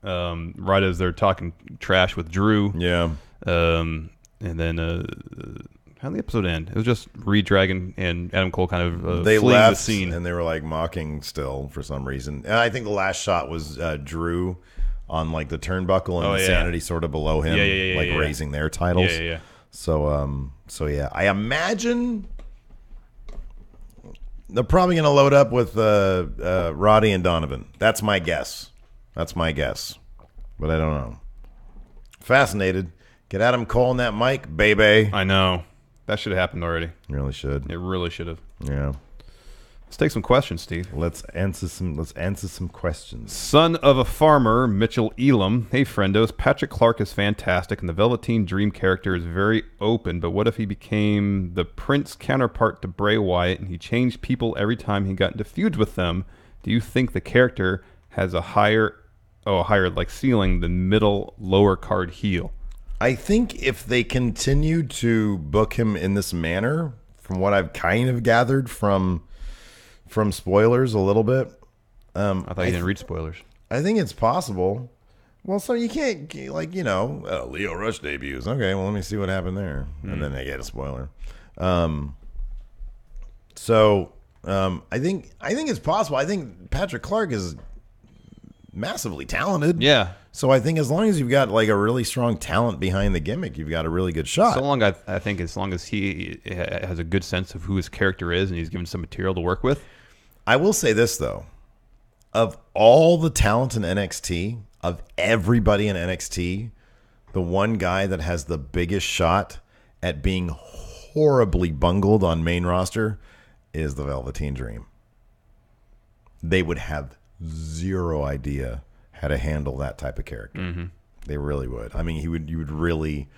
Right as they're talking trash with Drew. Yeah. And then how did the episode end? It was just Redragon and Adam Cole kind of they fleeing left the scene. And they were like mocking still for some reason. And I think the last shot was Drew on like the turnbuckle and Sanity sort of below him, raising their titles. Yeah. So yeah, I imagine they're probably going to load up with Roddy and Donovan. That's my guess. But I don't know. Fascinated. Get Adam Cole in that mic, baby. I know. That should have happened already. Really should. It really should have. Yeah. Let's take some questions, Steve. Let's answer some questions. Son of a farmer, Mitchell Elam. Hey, friendos. Patrick Clark is fantastic, and the Velveteen Dream character is very open, but what if he became the Prince counterpart to Bray Wyatt, and he changed people every time he got into feuds with them? Do you think the character has a higher like ceiling than middle, lower card heel? I think if they continue to book him in this manner, from what I've kind of gathered from spoilers a little bit. I thought you didn't read spoilers. I think it's possible. Well, so you can't, like, Leo Rush debuts. Okay, well, let me see what happened there. And then they get a spoiler. I think it's possible. I think Patrick Clark is massily talented. Yeah. So I think as long as you've got like a really strong talent behind the gimmick, you've got a really good shot. I think as long as he has a good sense of who his character is and he's given some material to work with. I will say this, though. Of all the talent in NXT, of everybody in NXT, the one guy that has the biggest shot at being horribly bungled on main roster is the Velveteen Dream. They would have zero idea how to handle that type of character. They really would. I mean, you would really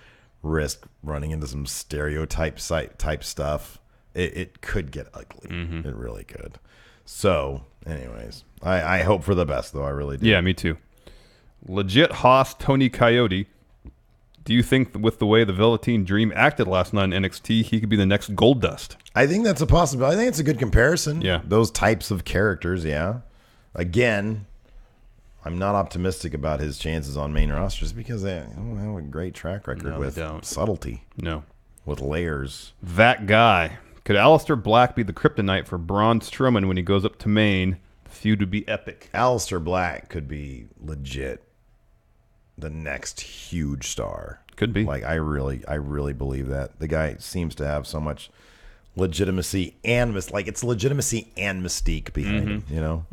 risk running into some stereotype type stuff. It could get ugly. It really could. So, anyways, I hope for the best, though. I really do. Yeah, me too. Legit Hoss Tony Coyote. Do you think with the way the Velveteen Dream acted last night in NXT, he could be the next Goldust? I think that's a possibility. I think it's a good comparison. Yeah. Those types of characters, yeah. Again, I'm not optimistic about his chances on main rosters because they don't have a great track record with subtlety. No. With layers. That guy. Could Aleister Black be the kryptonite for Braun Strowman when he goes up to Maine? The feud would be epic. Aleister Black could be legit the next huge star. Could be. Like I really believe that. The guy seems to have so much legitimacy and it's legitimacy and mystique behind it, you know.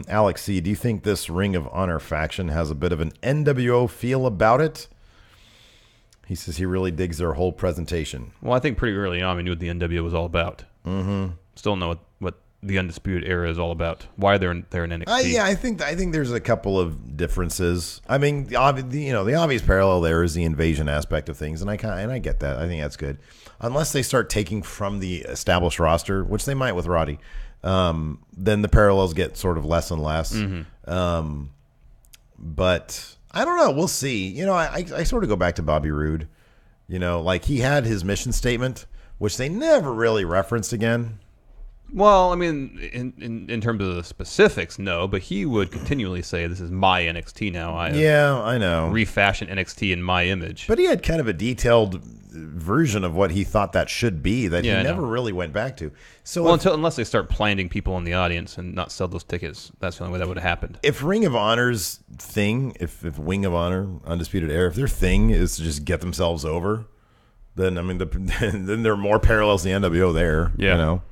Alex C, do you think this Ring of Honor faction has a bit of an NWO feel about it? He says he really digs their whole presentation. Well, I think pretty early on we knew what the NWO was all about. Still know what the Undisputed Era is all about. Why they're in NXT. Yeah, I think there's a couple of differences. I mean, the obvious parallel there is the invasion aspect of things, and I get that. I think that's good, unless they start taking from the established roster, which they might with Roddy. Then the parallels get sort of less and less. But I don't know. We'll see. You know, I sort of go back to Bobby Roode. You know, like he had his mission statement, which they never really referenced again. Well, I mean, in terms of the specifics, no, but he would continually say, "This is my NXT now." I know. Refashion NXT in my image. But he had kind of a detailed version of what he thought that should be that he never really went back to. So, unless they start planting people in the audience and not sell those tickets, that's the only way that would have happened. If Ring of Honor's thing, if Wing of Honor, Undisputed Era, if their thing is to just get themselves over, then I mean, then there are more parallels to the NWO there. Yeah. You know.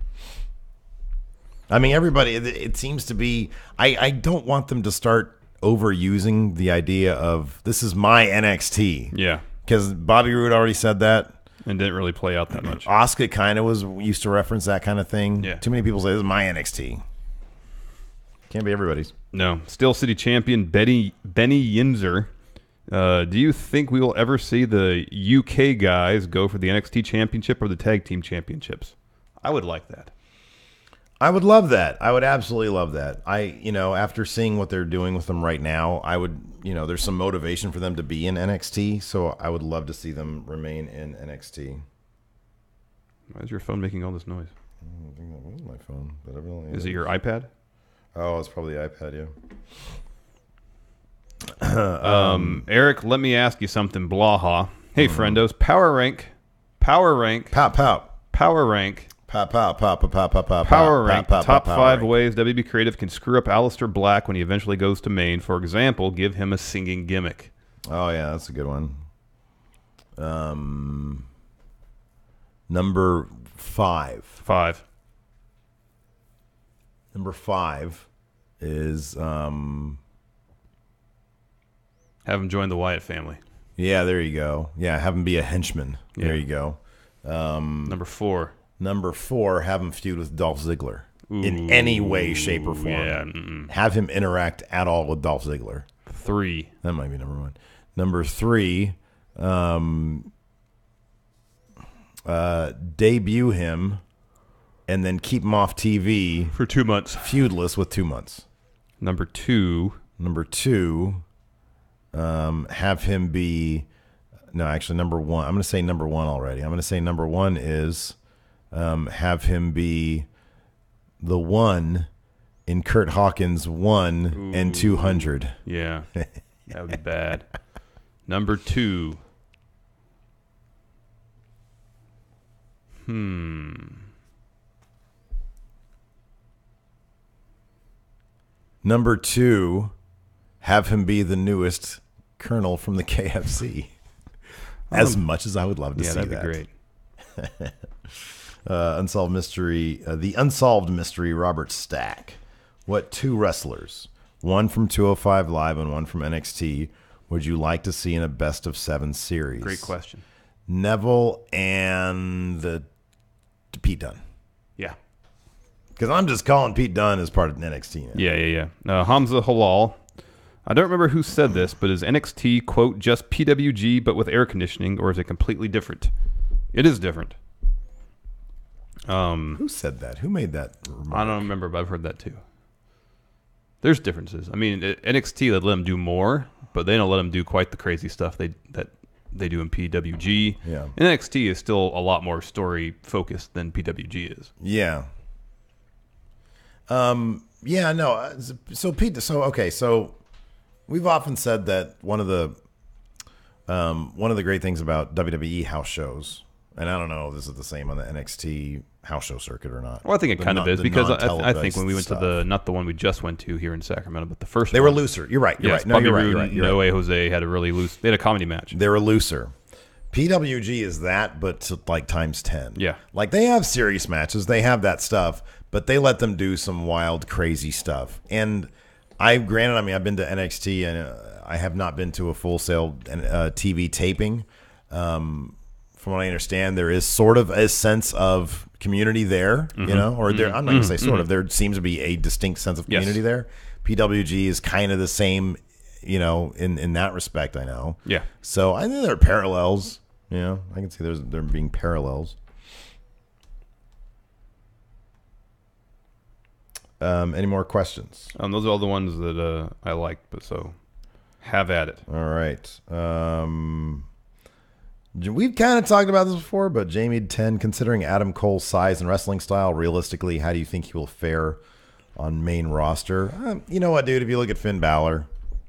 I mean, everybody, it seems to be, I don't want them to start overusing the idea of, this is my NXT. Yeah. Because Bobby Roode already said that. And didn't really play out that much. Asuka kind of used to reference that kind of thing. Yeah. Too many people say, this is my NXT. Can't be everybody's. No. Steel City Champion Benny Yinzer. Do you think we will ever see the UK guys go for the NXT Championship or the Tag Team Championships? I would like that. I would love that. I would absolutely love that. After seeing what they're doing with them right now, I would, there's some motivation for them to be in NXT. So I would love to see them remain in NXT. Why is your phone making all this noise? I think that was my phone. But is it your iPad? Oh, it's probably the iPad, yeah. Eric, let me ask you something, Blaha. Hey, friendos, power rank. Power rank. Power rank top 5 ways WB Creative can screw up Aleister Black when he eventually goes to Maine. For example, give him a singing gimmick. Oh yeah, that's a good one. Number 5. Number 5 is have him join the Wyatt family. Yeah, there you go. Yeah, have him be a henchman. Yeah. There you go. Number 4. Number 4, have him feud with Dolph Ziggler in any way, shape, or form. Yeah. Have him interact at all with Dolph Ziggler. 3. That might be number 1. Number 3, debut him and then keep him off TV for 2 months. Feudless with 2 months. Number 2, have him be... No, actually, number 1. I'm going to say number 1 already. I'm going to say number 1 is... have him be the one in Kurt Hawkins 1 and 200. Yeah, that would be bad. Number 2. Number 2, have him be the newest Colonel from the KFC. As much as I would love to see that. Yeah, that'd be great. Unsolved Mystery, the Unsolved Mystery, Robert Stack. What 2 wrestlers, one from 205 Live and one from NXT, would you like to see in a best of 7 series? Great question. Neville and Pete Dunne. Yeah. Because I'm just calling Pete Dunne as part of NXT now. Yeah. Hamza Halal. I don't remember who said this, but is NXT, quote, just PWG but with air conditioning, or is it completely different? It is different. Who said that? Who made that remark? I don't remember, but I've heard that too. There's differences. I mean, NXT, they let them do more, but they don't let them do quite the crazy stuff that they do in PWG. Yeah. And NXT is still a lot more story focused than PWG is. Yeah. Yeah. No. So Pete. So we've often said that one of the great things about WWE house shows, and I don't know if this is the same on the NXT house show circuit or not. Well, I think it kind of is, because I think when we went to not the one we just went to here in Sacramento, but the first they one. They were looser. You're right. Yes, No, Bobby you're Roode right. and Noe Jose had a really loose. They had a comedy match. They were looser. PWG is that, but to like times 10. Yeah. Like they have serious matches, they have that stuff, but they let them do some wild, crazy stuff. And I've been to NXT and I have not been to a Full Sail TV taping. From what I understand, there is sort of a sense of community there, I'm not going to say sort of. There seems to be a distinct sense of community there. PWG is kind of the same, in that respect, I know. Yeah. So I think there are parallels. I can see there being parallels. Any more questions? Those are all the ones that I like, but so have at it. All right. We've kind of talked about this before, but Jamie 10, considering Adam Cole's size and wrestling style, realistically, how do you think he will fare on main roster? You know what, dude? If you look at Finn Balor,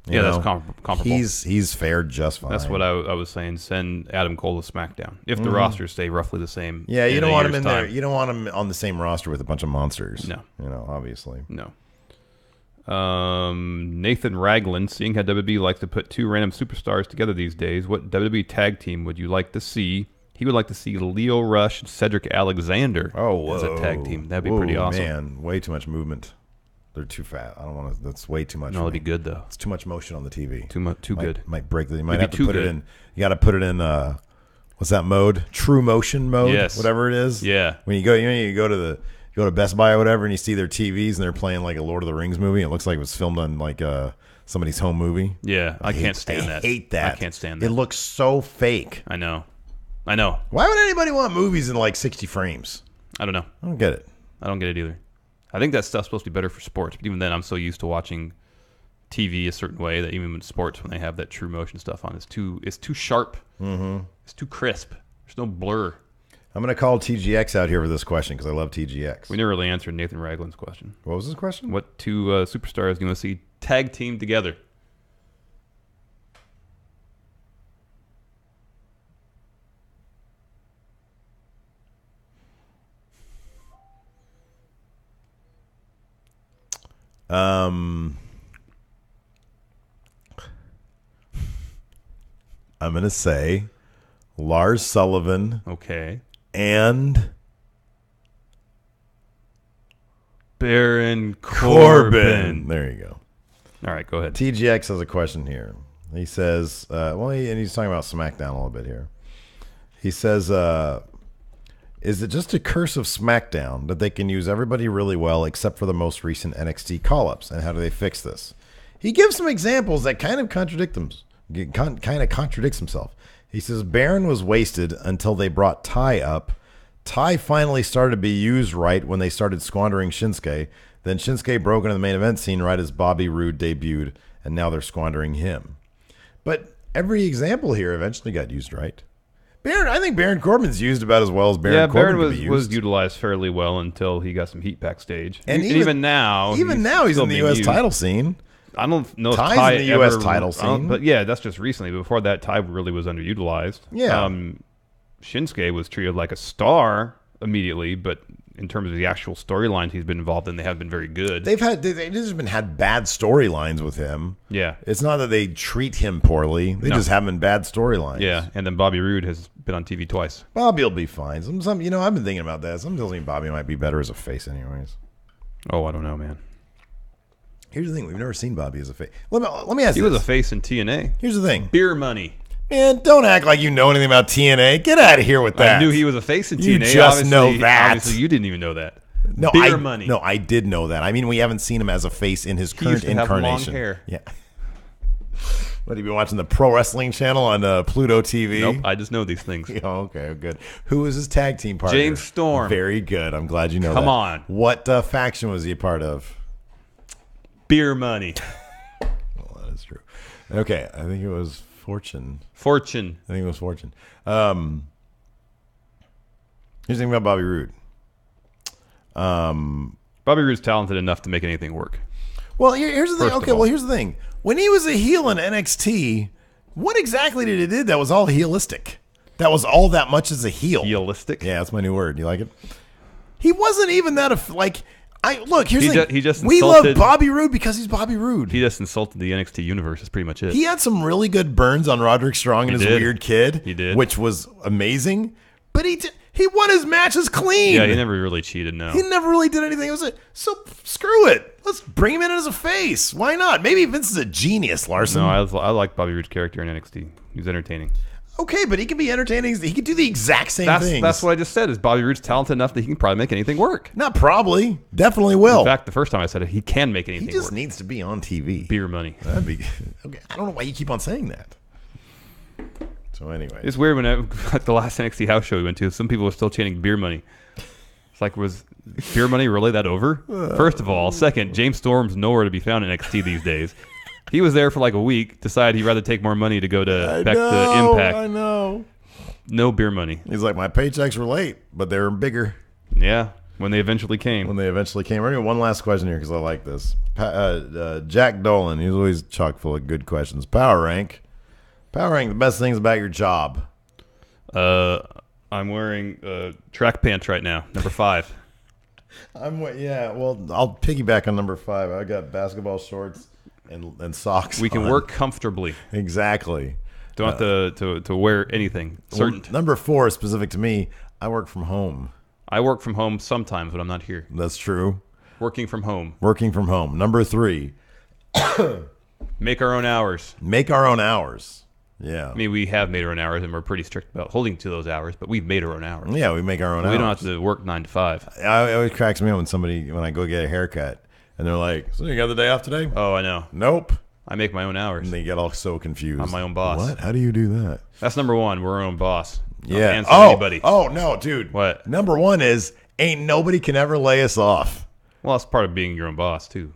that's comparable. He's fared just fine. That's what I was saying. Send Adam Cole to SmackDown if the rosters stay roughly the same. Yeah, you don't want him in there. You don't want him on the same roster with a bunch of monsters. No, obviously. No. Nathan Ragland, seeing how WWE likes to put two random superstars together these days, what WWE tag team would you like to see? He would like to see Leo Rush and Cedric Alexander as a tag team. That'd be pretty awesome. Man, way too much movement. They're too fat. I don't want to. That's way too much. No, it'd be good though. It's too much motion on the TV. Too good. Might break the. You might have to put it in. You got to put it in. What's that mode? True motion mode. Yes. Whatever it is. Yeah. When you go to Best Buy or whatever, and you see their TVs and they're playing like a Lord of the Rings movie. It looks like it was filmed on like somebody's home movie. Yeah, I can't stand that. I hate that. I can't stand that. It looks so fake. I know. Why would anybody want movies in like 60 frames? I don't know. I don't get it. I don't get it either. I think that stuff's supposed to be better for sports, but even then, I'm so used to watching TV a certain way that even in sports, when they have that true motion stuff on, it's too sharp. Mm-hmm. It's too crisp. There's no blur. I'm going to call TGX out here for this question because I love TGX. We never really answered Nathan Ragland's question. What was his question? What two superstars do you want to see tag team together? I'm going to say Lars Sullivan. Okay. And Baron Corbin. There you go. All right, go ahead. TGX has a question here. He says, and he's talking about SmackDown a little bit here. He says, is it just a curse of SmackDown that they can use everybody really well except for the most recent NXT call-ups? And how do they fix this? He gives some examples that kind of contradicts himself. He says, Baron was wasted until they brought Ty up. Ty finally started to be used right when they started squandering Shinsuke. Then Shinsuke broke into the main event scene right as Bobby Roode debuted, and now they're squandering him. But every example here eventually got used right. I think Baron Corbin's used about as well as Baron Corbin could be used. was utilized fairly well until he got some heat backstage. And even now he's in the U.S. title scene. I don't know if Ty's Ty in the U.S. title scene. But yeah, that's just recently. Before that, Ty really was underutilized. Yeah. Shinsuke was treated like a star immediately, but in terms of the actual storylines he's been involved in, they have been very good. They've just had bad storylines with him. Yeah. It's not that they treat him poorly. They just have him in bad storylines. Yeah, and then Bobby Roode has been on TV twice. Bobby will be fine. I've been thinking about that. Some tells me Bobby might be better as a face anyways. Oh, I don't know, man. Here's the thing. We've never seen Bobby as a face. Let me ask you. He was a face in TNA. Here's the thing. Beer money. Man, don't act like you know anything about TNA. Get out of here with that. I knew he was a face in TNA. You just know that. Obviously, you didn't even know that. No, Beer money. No, I did know that. I mean, we haven't seen him as a face in his current he used to incarnation. Have long hair. Yeah. What, have you been watching the Pro Wrestling Channel on Pluto TV? Nope, I just know these things. Oh, okay, good. Who was his tag team partner? James Storm. Very good. I'm glad you know that. Come on. What faction was he a part of? Beer money. Well, that is true. Okay, I think it was Fortune. I think it was Fortune. Here's the thing about Bobby Roode. Bobby Roode's talented enough to make anything work. Well, here's the thing. Okay, well, here's the thing. When he was a heel in NXT, what exactly did he do that was all heelistic? That was all that much as a heel. Heelistic? Yeah, that's my new word. You like it? He wasn't even that Here's He the ju- thing. he just we love insulted- Bobby Roode because he's Bobby Roode. He just insulted the NXT universe. That's pretty much it. He had some really good burns on Roderick Strong and his did. weird kid. He did. Which was amazing. But he won his matches clean. Yeah, he never really cheated. No. He never really did anything. So screw it. Let's bring him in as a face. Why not? Maybe Vince is a genius, Larson. No, I like Bobby Roode's character in NXT. He's entertaining. Okay, but he can be entertaining. He can do the exact same things. That's what I just said. Is Bobby Roode's talented enough that he can probably make anything work? Not probably. Definitely will. In fact, the first time I said it, he can make anything he just work. needs to be on TV. Beer money. That'd be okay. I don't know why you keep on saying that. So anyway, It's weird when at the last NXT house show we went to, some people were still chanting beer money. It's like, was beer money really that over? First of all. Second, James Storm's nowhere to be found in NXT these days. He was there for like a week, decided he'd rather take more money to go to back to Impact. I know. No beer money. He's like, my paychecks were late, but they were bigger Yeah, when they eventually came. when they eventually came. We're gonna one last question here because I like this. Jack Dolan, he's always chock full of good questions. Power rank the best things about your job. I'm wearing track pants right now, number 5. Well, I'll piggyback on number 5. I got basketball shorts and socks. We can on. work comfortably. Exactly. Don't have to wear anything. Certain. Well, number 4 specific to me. I work from home. I work from home sometimes when I'm not here. That's true. Working from home. Working from home. Number 3. Make our own hours. Make our own hours. Yeah. I mean, we have made our own hours, and we're pretty strict about holding to those hours, but we've made our own hours. Yeah, we make our own hours. We don't have to work 9 to 5. It always cracks me up when I go get a haircut, and they're like, so you got the day off today? Oh, I know. Nope. I make my own hours. And they get all so confused. I'm my own boss. What? How do you do that? That's number 1. We're our own boss. Don't Yeah. answer anybody. Oh, no, dude. What? Number 1 is ain't nobody can ever lay us off. Well, that's part of being your own boss, too.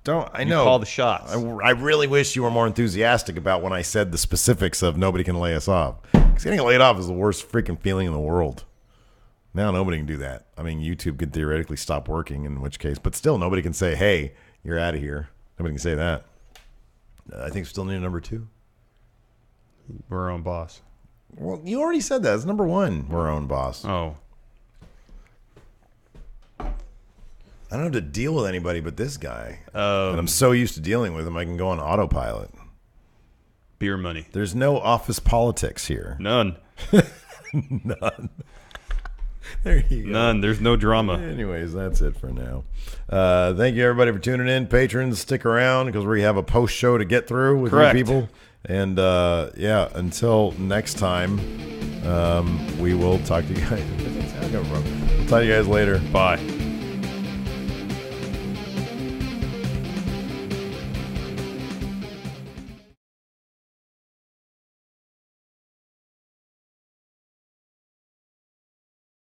I You know. call the shots. I really wish you were more enthusiastic about when I said the specifics of nobody can lay us off. Because getting laid off is the worst freaking feeling in the world. Now nobody can do that. I mean, YouTube could theoretically stop working, in which case, but still nobody can say, hey, you're out of here. Nobody can say that. I think we still need a number 2. We're our own boss. Well, you already said that. It's number 1. We're our own boss. Oh. I don't have to deal with anybody but this guy. And I'm so used to dealing with him, I can go on autopilot. Beer money. There's no office politics here. None. None. There you go. None. There's no drama. Anyways, that's it for now. Thank you, everybody, for tuning in. Patrons, stick around because we have a post show to get through with Correct. you people. And until next time, we will talk to you guys. We'll talk to you guys later. Bye.